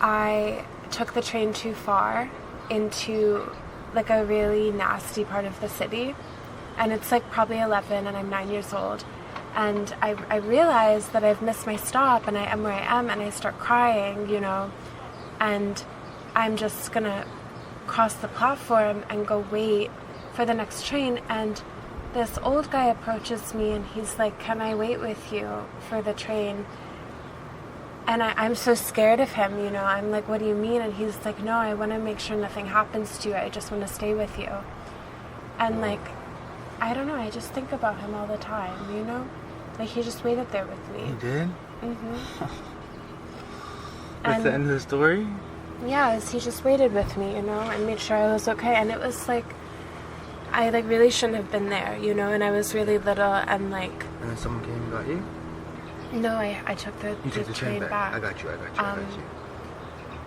I took the train too far into like a really nasty part of the city, and it's like probably 11 and I'm 9 years old, and I realize that I've missed my stop and I am where I am, and I start crying, you know, and I'm just gonna cross the platform and go wait for the next train, and this old guy approaches me and he's like, "Can I wait with you for the train?" And I'm so scared of him, you know. I'm like, "What do you mean?" And he's like, "No, I want to make sure nothing happens to you. I just want to stay with you." And like, I don't know, I just think about him all the time, you know? Like, he just waited there with me. You did? Mm-hmm. That's the end of the story? Yeah, he just waited with me, you know, and made sure I was okay. And it was like, I like really shouldn't have been there, you know, and I was really little, and like... And then someone came and got you? No, I took the train back. I got you.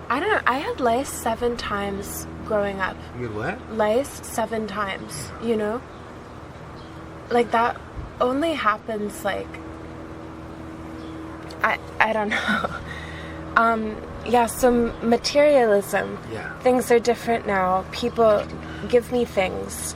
I don't know, I had lice 7 times growing up. You had what? Lice 7 times, you know? Like, that only happens, like... I don't know. Yeah, so materialism. Yeah. Things are different now. People give me things.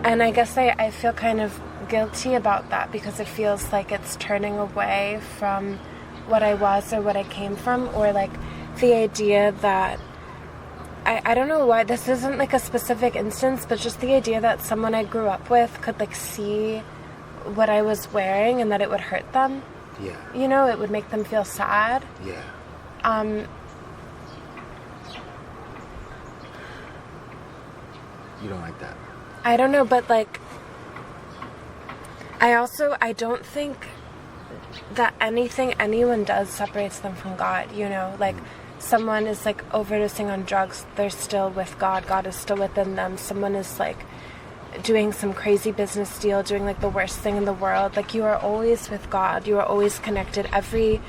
And I guess I feel kind of guilty about that, because it feels like it's turning away from what I was or what I came from, or like the idea that I don't know why this isn't like a specific instance, but just the idea that someone I grew up with could like see what I was wearing and that it would hurt them. Yeah. You know, it would make them feel sad. Yeah. You don't like that? I don't know, but like, I don't think that anything anyone does separates them from God, you know? Like, someone is like overdosing on drugs, they're still with God. God is still within them. Someone is like doing some crazy business deal, doing like the worst thing in the world. Like, you are always with God. You are always connected. Every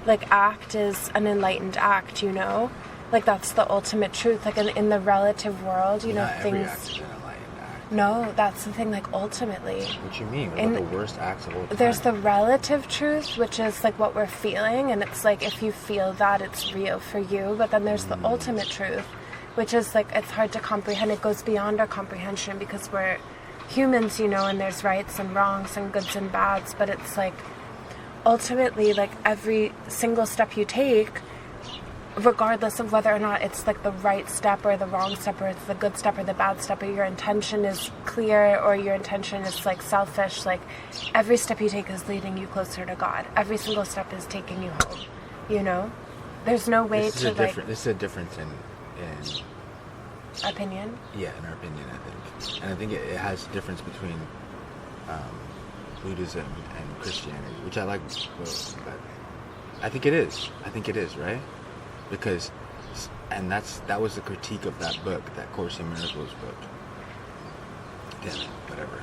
like act is an enlightened act, you know? Like, that's the ultimate truth. Like, in the relative world, you know, Not things... every act is an enlightened act. No, that's the thing, like, ultimately. What you mean? What about the worst acts of all time? There's the relative truth, which is, like, what we're feeling, and it's, like, if you feel that, it's real for you. But then there's the ultimate truth, which is, like, it's hard to comprehend. It goes beyond our comprehension because we're humans, you know, and there's rights and wrongs and goods and bads. But it's, like, ultimately, like, every single step you take, regardless of whether or not it's like the right step or the wrong step, or it's the good step or the bad step, or your intention is clear or your intention is like selfish, like every step you take is leading you closer to God. Every single step is taking you home, you know? There's no way This is to a difference in opinion. Yeah, in our opinion, I think. And I think it has a difference between Buddhism and Christianity, which I like both, but I think it is. I think it is, right? Because, and that was the critique of that book, that Course in Miracles book. Damn it, whatever.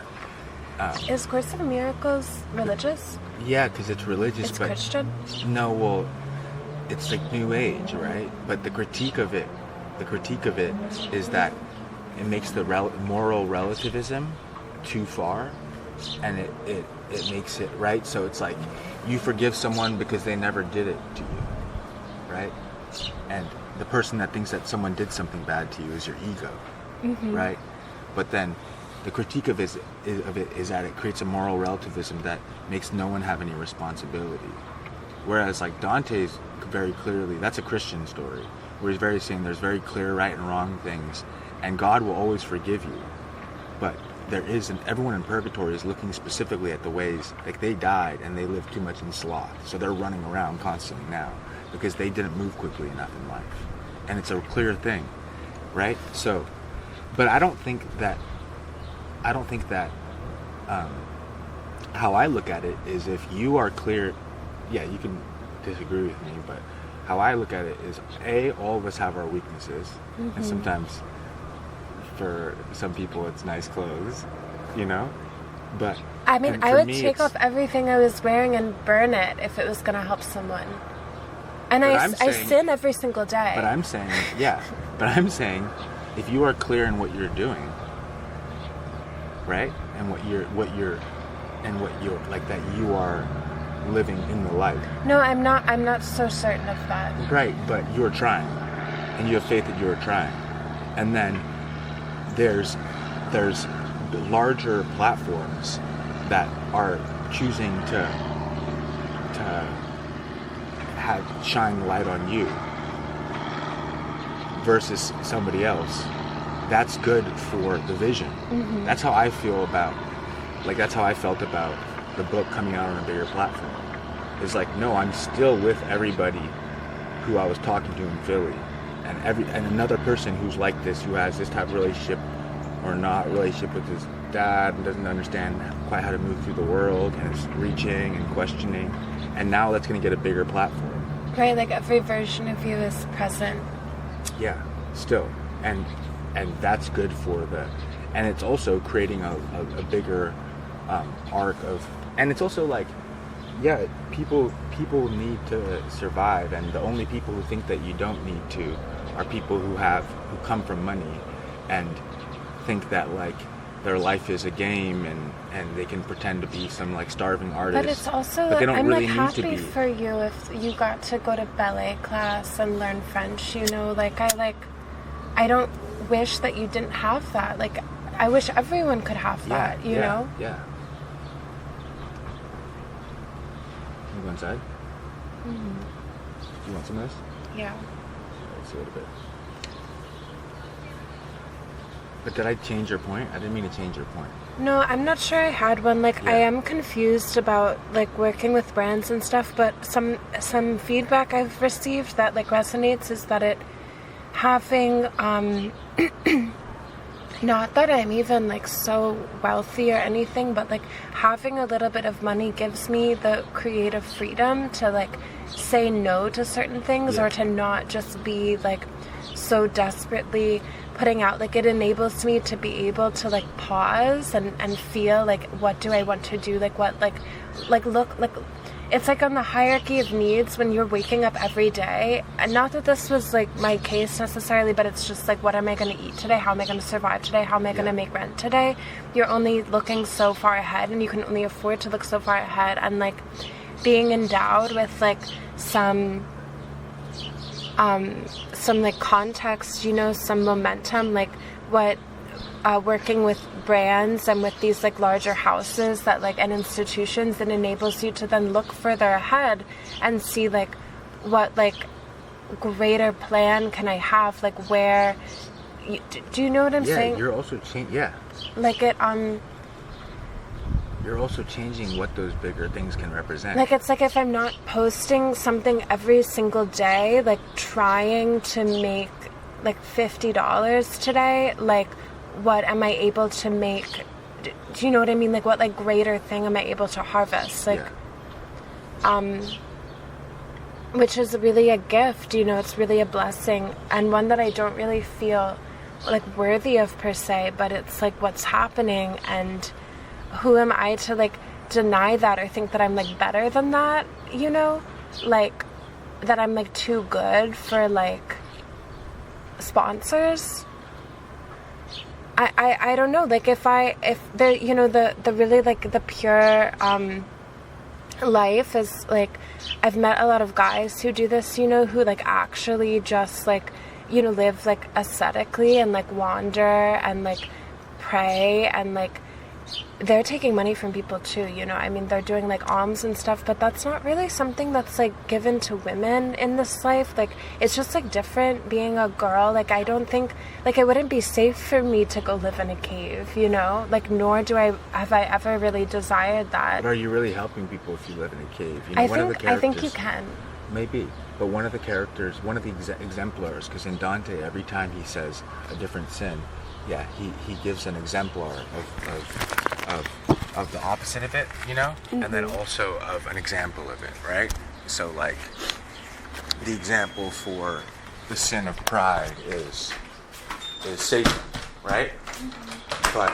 Is Course in Miracles religious? Yeah, because it's religious, It's but Christian? no, well, it's like New Age, right? But the critique of it is that it makes the moral relativism too far, and it makes it, right? So it's like you forgive someone because they never did it to you, right? And the person that thinks that someone did something bad to you is your ego, right? But then the critique of it is that it creates a moral relativism that makes no one have any responsibility. Whereas like Dante's very clearly, that's a Christian story, where he's very saying there's very clear right and wrong things, and God will always forgive you. But there is, everyone in purgatory is looking specifically at the ways, like they died and they lived too much in sloth, so they're running around constantly now because they didn't move quickly enough in life, and it's a clear thing, right? So, but I don't think that how I look at it is, if you are clear, yeah, you can disagree with me, but how I look at it is, all of us have our weaknesses, and sometimes for some people it's nice clothes, you know, but I mean, I would take off everything I was wearing and burn it if it was going to help someone. And I sin every single day. But I'm saying, if you are clear in what you're doing, right, and what you're like, that you are living in the light. No, I'm not so certain of that. Right, but you're trying, and you have faith that you're trying, and then there's larger platforms that are choosing to have shine light on you versus somebody else. That's good for the vision. That's how I feel about, like, that's how I felt about the book coming out on a bigger platform. It's like, no, I'm still with everybody who I was talking to in Philly, and another person who's like this, who has this type of relationship or not relationship with his dad, and doesn't understand quite how to move through the world, and is reaching and questioning, and now that's going to get a bigger platform. Right, like every version of you is present. Yeah, still, and that's good for and it's also creating a bigger arc of, and it's also like, yeah, people need to survive, and the only people who think that you don't need to are people who come from money and think that, like, their life is a game, and they can pretend to be some, like, starving artist. But it's also, but they don't I'm really like need happy to be. for you if you got to go to ballet class and learn French, you know, I don't wish that you didn't have that. Like, I wish everyone could have that, you know? Yeah. You go inside? You want some of this? Yeah. Let's see a little bit. But did I change your point? I didn't mean to change your point. No, I'm not sure I had one. Like, I am confused about, like, working with brands and stuff, but some feedback I've received that, like, resonates is that it having, not that I'm even, like, so wealthy or anything, but, like, having a little bit of money gives me the creative freedom to, like, say no to certain things, or to not just be, like, so desperately putting out. Like, it enables me to be able to, like, pause and feel, like, what do I want to do, like, what, like look, like, it's like on the hierarchy of needs when you're waking up every day, and not that this was, like, my case necessarily, but it's just like, what am I going to eat today, how am I going to survive today, how am I going to make rent today. You're only looking so far ahead, and you can only afford to look so far ahead, and, like, being endowed with, like, some like context, you know, some momentum, like what working with brands and with these, like, larger houses that, like, and institutions, that enables you to then look further ahead and see, like, what, like, greater plan can I have, like, where do you know what I'm saying? You're also like it you're also changing what those bigger things can represent. Like, it's like if I'm not posting something every single day, like, trying to make like $50 today, like what am I able to make? Do you know what I mean? Like what like greater thing am I able to harvest? Like which is really a gift, you know, it's really a blessing, and one that I don't really feel like worthy of per se, but it's like what's happening, and who am I to like deny that or think that I'm like better than that, you know, like that I'm like too good for like sponsors. I don't know, like if the, you know, the really like the pure life is like, I've met a lot of guys who do this, you know, who like actually just like, you know, live like ascetically and like wander and like pray, and like they're taking money from people too, you know, I mean, they're doing like alms and stuff, but that's not really something that's like given to women in this life. Like it's just like different being a girl. Like I don't think, like it wouldn't be safe for me to go live in a cave, you know, like nor have I ever really desired that. But are you really helping people if you live in a cave? You know, I think you can. Maybe, but one of the characters, one of the exemplars, because in Dante, every time he says a different sin, yeah, he gives an exemplar of the opposite of it, you know, and then also of an example of it, right? So like the example for the sin of pride is Satan, right? But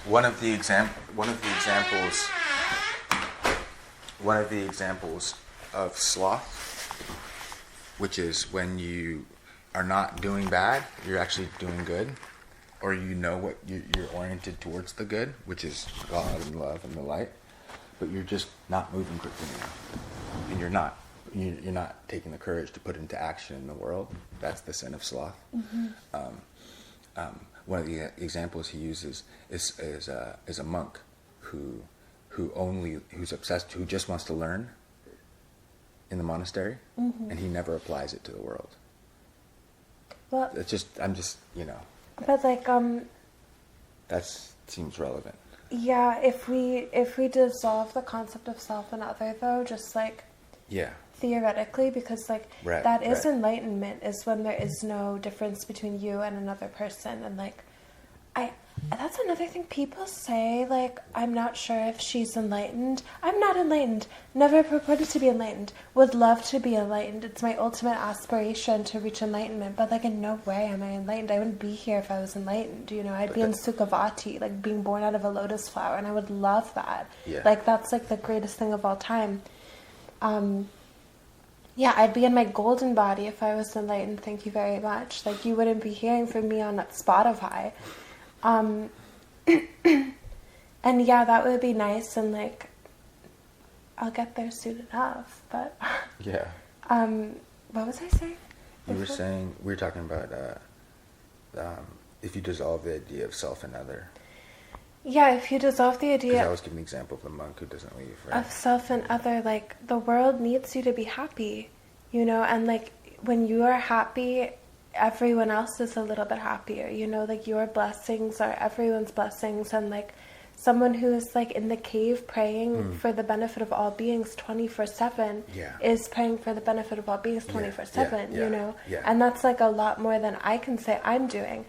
one of the examples of sloth, which is when you are not doing bad, you're actually doing good, or you know what you're oriented towards the good, which is God and love and the light, but you're just not moving quickly enough, and you're not taking the courage to put into action in the world. That's the sin of sloth. One of the examples he uses is a monk who's obsessed, who just wants to learn in the monastery, and he never applies it to the world. Well, I'm just, you know. But like that seems relevant. Yeah, if we dissolve the concept of self and other, though, just like theoretically, because like that is enlightenment, is when there is no difference between you and another person. And like that's another thing people say, like, I'm not sure if she's enlightened. I'm not enlightened, never purported to be enlightened, would love to be enlightened. It's my ultimate aspiration to reach enlightenment, but like in no way am I enlightened. I wouldn't be here if I was enlightened, you know. I'd be in Sukhavati, like being born out of a lotus flower, and I would love that. Like that's like the greatest thing of all time. I'd be in my golden body if I was enlightened. Thank you very much. Like you wouldn't be hearing from me on Spotify. And yeah, that would be nice, and like I'll get there soon enough, but what was I saying? We were talking about if you dissolve the idea of self and other. Yeah, if you dissolve the idea, because I was giving the example of the monk who doesn't leave, right? Of self and other, like the world needs you to be happy, you know, and like when you are happy, everyone else is a little bit happier, you know, like your blessings are everyone's blessings. And like someone who is like in the cave praying for the benefit of all beings 24/7 is praying for the benefit of all beings 24/7, you know, and that's like a lot more than I can say I'm doing.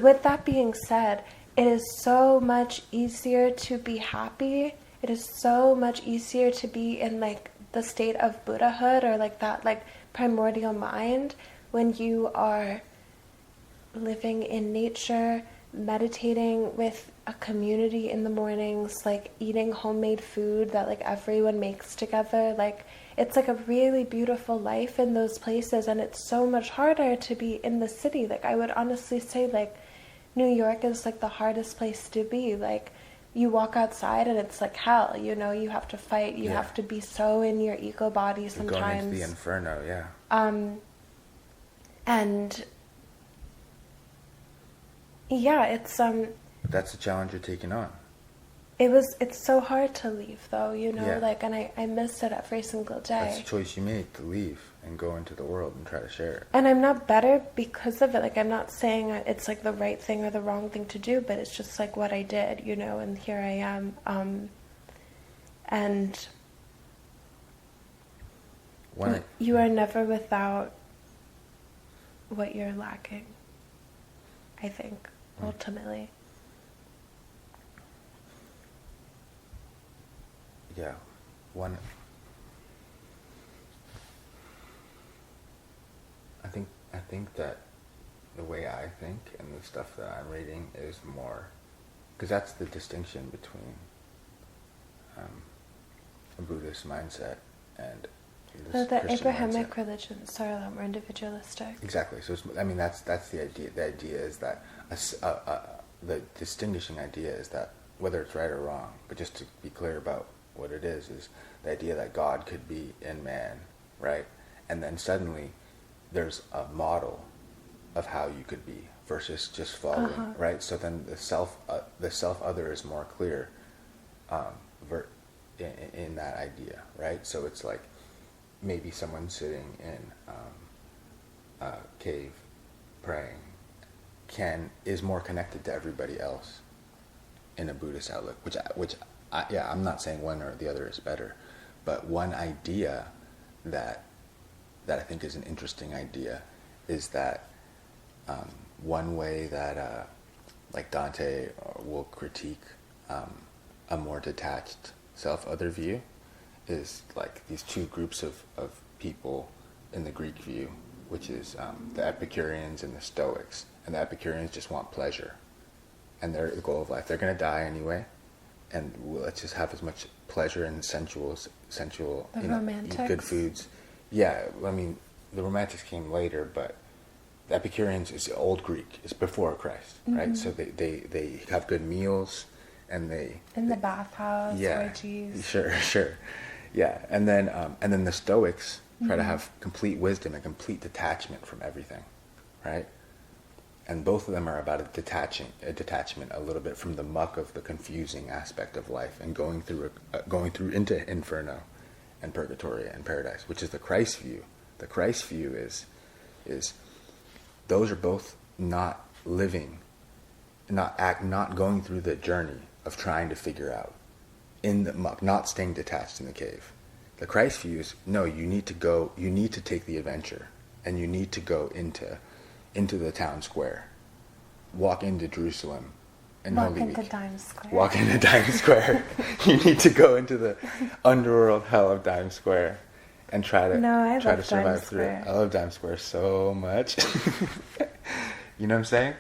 With that being said, it is so much easier to be happy. It is so much easier to be in like the state of Buddhahood, or like that like primordial mind, when you are living in nature, meditating with a community in the mornings, like eating homemade food that like everyone makes together. Like it's like a really beautiful life in those places, and it's so much harder to be in the city. Like I would honestly say like New York is like the hardest place to be. Like you walk outside and it's like hell, you know, you have to fight, you have to be so in your ego body sometimes. You're going into the inferno, and it's that's the challenge you're taking on. It's so hard to leave though, you know, like, and I miss it every single day. That's the choice you made, to leave and go into the world and try to share it. And I'm not better because of it. Like I'm not saying it's like the right thing or the wrong thing to do, but it's just like what I did, you know, and here I am. And you are never without what you're lacking, I think, ultimately. Yeah. One, I think that the way I think and the stuff that I'm reading is more, because that's the distinction between a Buddhist mindset and this So the Christian Abrahamic mindset. religions are a lot more individualistic. Exactly. So that's the idea. The idea is that the distinguishing idea is that, whether it's right or wrong, but just to be clear about what it is the idea that God could be in man, right? And then suddenly there's a model of how you could be versus just following, right? So then the self other is more clear in that idea, right? So it's like maybe someone sitting in a cave praying is more connected to everybody else in a Buddhist outlook, which I'm not saying one or the other is better, but one idea that I think is an interesting idea is that one way that like Dante will critique a more detached self-other view is like these two groups of people in the Greek view, which is the Epicureans and the Stoics. And the Epicureans just want pleasure, and they're the goal of life. They're going to die anyway, and let's just have as much pleasure and sensual, The eat romantics. good foods. Yeah, I mean, the romantics came later, but the Epicureans is Old Greek. It's before Christ, right? So they have good meals, and In the bathhouse, yeah, orgies. sure, yeah, and then the Stoics try to have complete wisdom and complete detachment from everything, right? And both of them are about a detachment a little bit from the muck of the confusing aspect of life and going through into inferno and purgatory and paradise, which is the Christ view. The Christ view is those are both not living, not going through the journey of trying to figure out in the muck, not staying detached in the cave. The Christ view is, no, you need to take the adventure, and you need to go into the town square, walk into Jerusalem in Holy Week. Walk into Times Square. Walk into Times Square. You need to go into the underworld hell of Times Square and try to love survive Times through it. Square. I love Times Square so much. You know what I'm saying?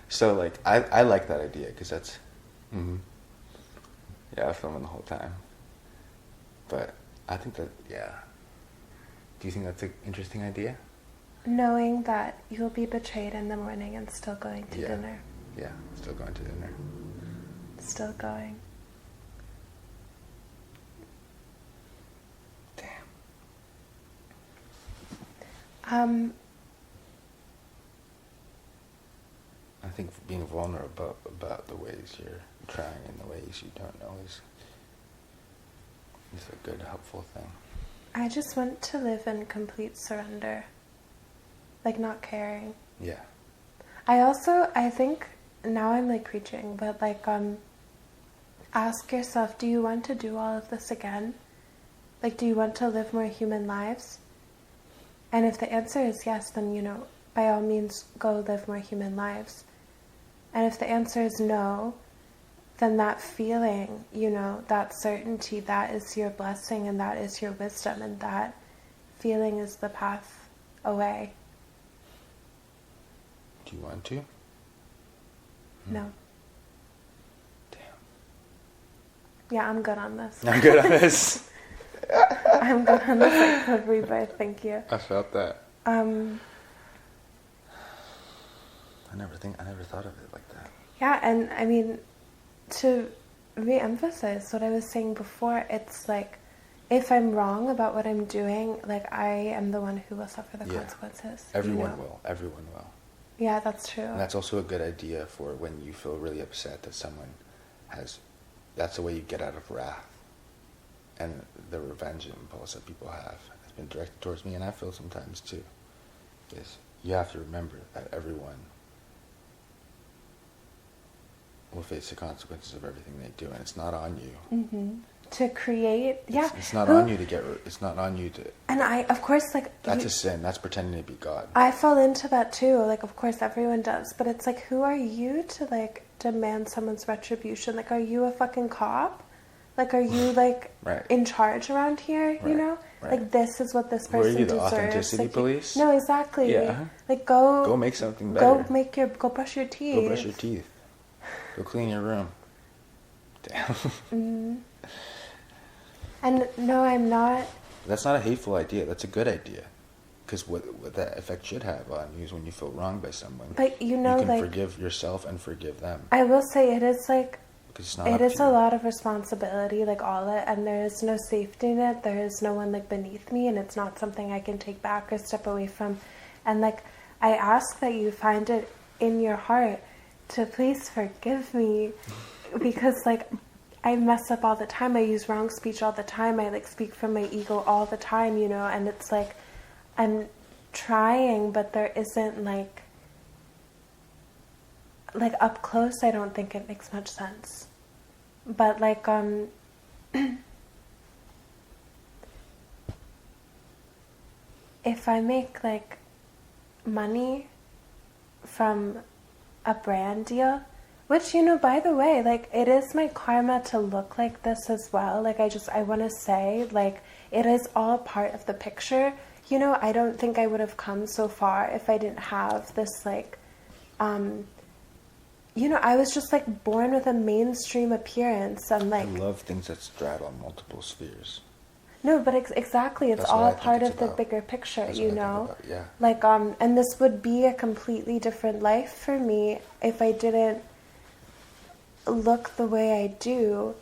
So like I like that idea because that's yeah, I was filming the whole time. But I think that, yeah. Do you think that's an interesting idea? Knowing that you'll be betrayed in the morning and still going to dinner. Yeah, still going to dinner. Still going. Damn. I think being vulnerable about the ways you're trying and the ways you don't know is a good, helpful thing. I just want to live in complete surrender. Like not caring. Yeah. I think, now I'm like preaching, but like, ask yourself, do you want to do all of this again? Like, do you want to live more human lives? And if the answer is yes, then, by all means, go live more human lives. And if the answer is no, then that feeling, that certainty, that is your blessing and that is your wisdom, and that feeling is the path away. Do you want to? No. Damn. Yeah, I'm good on this. I'm good on this. I'm good on this, like, code rebirth, thank you. I felt that. I never thought of it like that. Yeah, and I mean, to re-emphasize what I was saying before, it's like, if I'm wrong about what I'm doing, like, I am the one who will suffer the consequences. Everyone will. Everyone will. Yeah, that's true. And that's also a good idea for when you feel really upset that someone has... That's the way you get out of wrath. And the revenge impulse that people have has been directed towards me, and I feel sometimes too, is you have to remember that everyone will face the consequences of everything they do, and it's not on you to create. Yeah, It's not on you to it's not on you to. And I, of course, like That's a sin. That's pretending to be God. I fall into that too. Like, of course, everyone does. But it's like, who are you to like demand someone's retribution? Like, are you a fucking cop? Like, are you like Right. in charge around here? You Right. know, Right. like this is what this Who are person you, the deserves. authenticity Like, police? No, exactly. Yeah. Like, go make something better. Go brush your teeth. Go brush your teeth. Go clean your room. Damn. Mm-hmm. And no, I'm not. That's not a hateful idea. That's a good idea. Because what that effect should have on you is when you feel wronged by someone. But you know, you can like, forgive yourself and forgive them. I will say it is like. Because it's not It up is to a you. lot of responsibility, like all it, and there is no safety net. There is no one like beneath me, and it's not something I can take back or step away from. And like, I ask that you find it in your heart to please forgive me, because like, I mess up all the time. I use wrong speech all the time. I like speak from my ego all the time, you know. And it's like, I'm trying, but there isn't like up close. I don't think it makes much sense. But like if I make like money from a brand deal, which, you know, by the way, like, it is my karma to look like this as well. Like, I want to say, like, it is all part of the picture. You know, I don't think I would have come so far if I didn't have this, like, you know, I was just, like, born with a mainstream appearance. And, like, I love things that straddle multiple spheres. No, but exactly, it's That's what I all think part it's of the about. bigger picture, That's you what I think know? about, yeah. Like, and this would be a completely different life for me if I didn't look the way I do.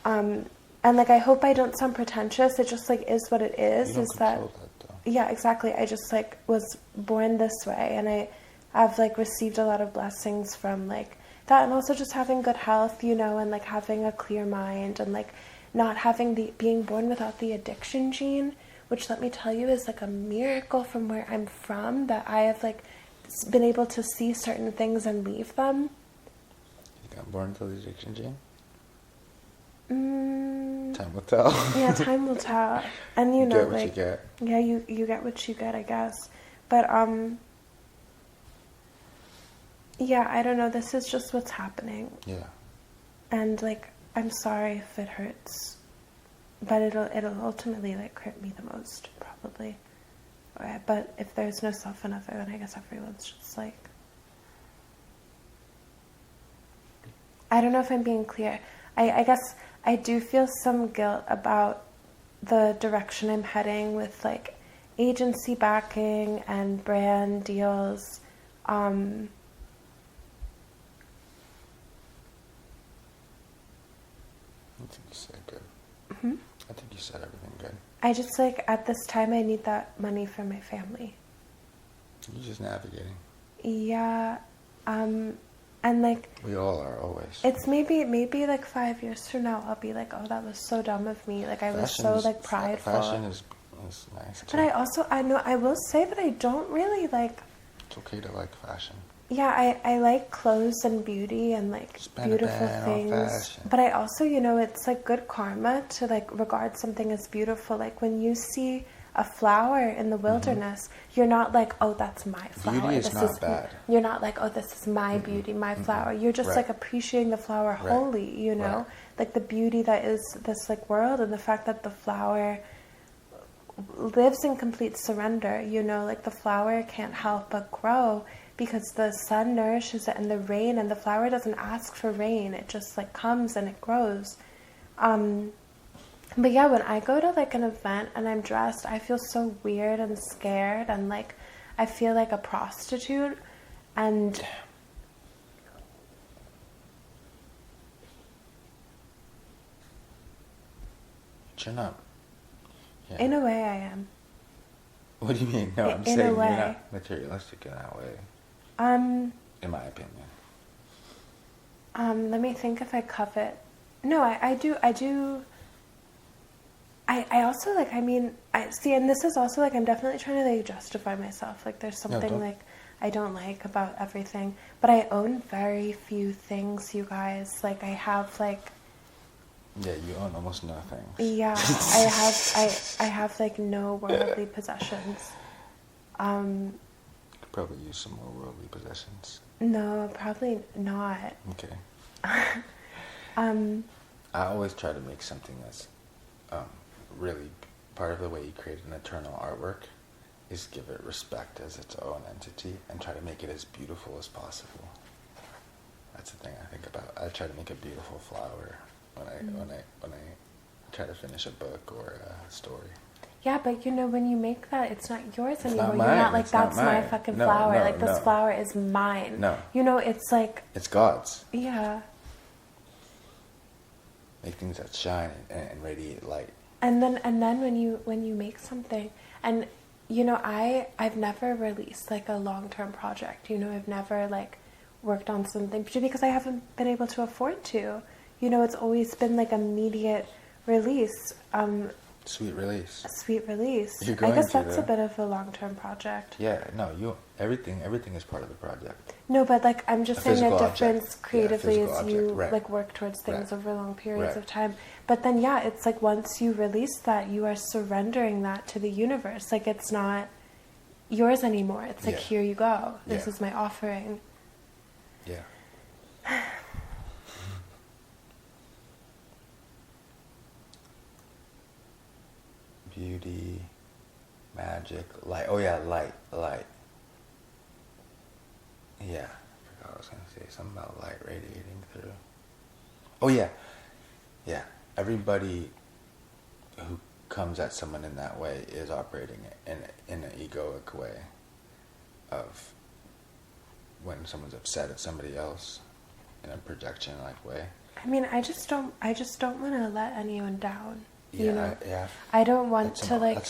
And, like, I hope I don't sound pretentious. It just, like, is what it is. You don't Is that, control that, though. yeah, exactly. I just, like, was born this way, and I've, like, received a lot of blessings from, like, that, and also just having good health, you know, and, like, having a clear mind, and, like, not having being born without the addiction gene, which, let me tell you, is like a miracle from where I'm from, that I have like been able to see certain things and leave them. You got born with the addiction gene? Mm, Time will tell. yeah, time will tell. And you know, get what like, you get. yeah, you get what you get, I guess. But yeah, I don't know. This is just what's happening. Yeah. And like, I'm sorry if it hurts, but it'll ultimately like hurt me the most, probably. But if there's no self and other, then I guess everyone's just like, I don't know if I'm being clear. I guess I do feel some guilt about the direction I'm heading with like agency backing and brand deals. I think you said good. Mm-hmm. I think you said everything good. I just like, at this time, I need that money for my family. You're just navigating. Yeah, and like, We all are, always. it's maybe like 5 years from now, I'll be like, oh, that was so dumb of me. Like, I was so like prideful. Fashion is nice too. But I know, I will say that I don't really like, It's okay to like fashion. yeah, I like clothes and beauty and like Spend a beautiful band on things. fashion. But I also, you know, it's like good karma to like regard something as beautiful. Like when you see a flower in the wilderness, you're not like, oh, that's my flower. Beauty is not bad. You're not like, oh, this is my beauty, my flower. You're just Right. like appreciating the flower wholly, you know? Right. Like the beauty that is this like world, and the fact that the flower lives in complete surrender, you know? Like the flower can't help but grow because the sun nourishes it, and the rain, and the flower doesn't ask for rain. It just like comes and it grows. But yeah, when I go to like an event and I'm dressed, I feel so weird and scared, and like I feel like a prostitute. And But you're not. Yeah. in a way I am. What do you mean? No, I'm in saying a you're way. not materialistic in that way. In my opinion. Let me think if I covet. No, I do. I also like, I mean, I see, and this is also like, I'm definitely trying to like justify myself. Like there's something don't. like I don't like about everything, but I own very few things, you guys. Like I have like Yeah, you own almost nothing. Yeah, I have like no worldly possessions. Could probably use some more worldly possessions. No, probably not. Okay. Um, I always try to make something that's really part of the way you create an eternal artwork is give it respect as its own entity and try to make it as beautiful as possible. That's the thing I think about. I try to make a beautiful flower when I try to finish a book or a story. yeah, but when you make that, it's not yours It's anymore. not You're mine. not like, It's not that's my mine. fucking No, flower. no, Like, this no. flower is mine. No. It's like, It's God's. yeah. Make things that shine and radiate light. And then when you make something, and I've never released like a long-term project. I've never like worked on something because I haven't been able to afford to. It's always been like immediate release. Sweet release. Sweet release. You're I going guess to, that's though. a bit of a long-term project. Yeah, no, everything is part of the project. No, but like I'm just A saying the physical object. difference creatively Yeah, physical is you object, right. like work towards things Right. over long periods Right. of time. But then it's like once you release that, you are surrendering that to the universe. Like it's not yours anymore. It's like, Yeah. here you go. This Yeah. is my offering. Yeah. Beauty, magic, light. Oh yeah, light. Yeah, I forgot I was gonna say something about light radiating through. Oh yeah. Everybody who comes at someone in that way is operating in an egoic way of when someone's upset at somebody else in a projection-like way. I mean, I just don't want to let anyone down. Yeah. I don't want That's to an- like.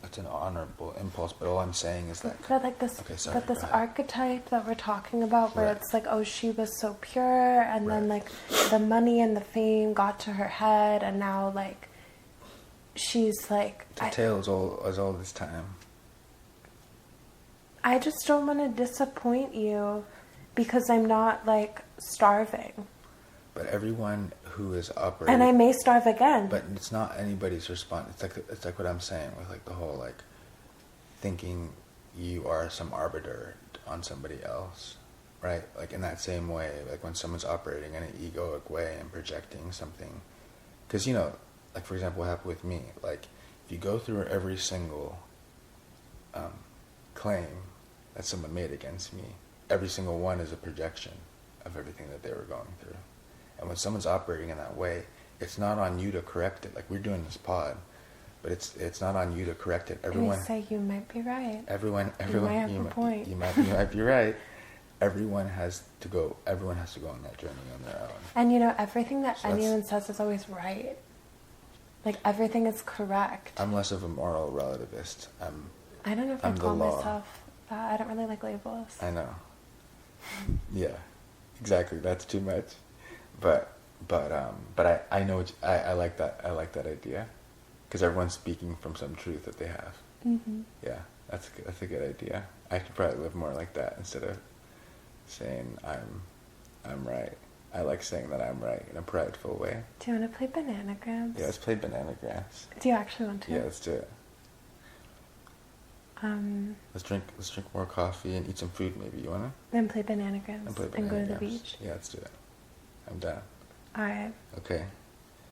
That's an honorable impulse, but all I'm saying is that. But like this, Okay, sorry, but this go ahead. archetype that we're talking about, where Right. it's like, oh, she was so pure, and then Right. like the money and the fame got to her head, and now like she's like, The tale is all this time. I just don't want to disappoint you, because I'm not like starving, But everyone who is operating, and I may starve again. but it's not anybody's response. It's like what I'm saying with like the whole like thinking you are some arbiter on somebody else, right? Like in that same way, like when someone's operating in an egoic way and projecting something, because like for example, what happened with me, like if you go through every single claim that someone made against me, every single one is a projection of everything that they were going through. And when someone's operating in that way, it's not on you to correct it. Like we're doing this pod, but it's not on you to correct it. Everyone, I say you might be right. everyone, You might have a point. You might be right. Everyone has to go on that journey on their own. And everything that So that's- anyone says is always right. Like everything is correct. I'm less of a moral relativist. I don't know if I'm I the call law. myself that. I don't really like labels. I know. Yeah, exactly. That's too much. But I know I like that. I like that idea, because everyone's speaking from some truth that they have. Mm-hmm. Yeah, that's a good idea. I could probably live more like that instead of saying I'm right. I like saying that I'm right in a prideful way. Do you want to play bananagrams? Yeah, let's play bananagrams. Do you actually want to? Yeah, let's do it. Let's drink more coffee and eat some food. Maybe you wanna? Then play bananagrams And play and go to the bananagrams. beach. Yeah, let's do it. I'm down. All right. Okay.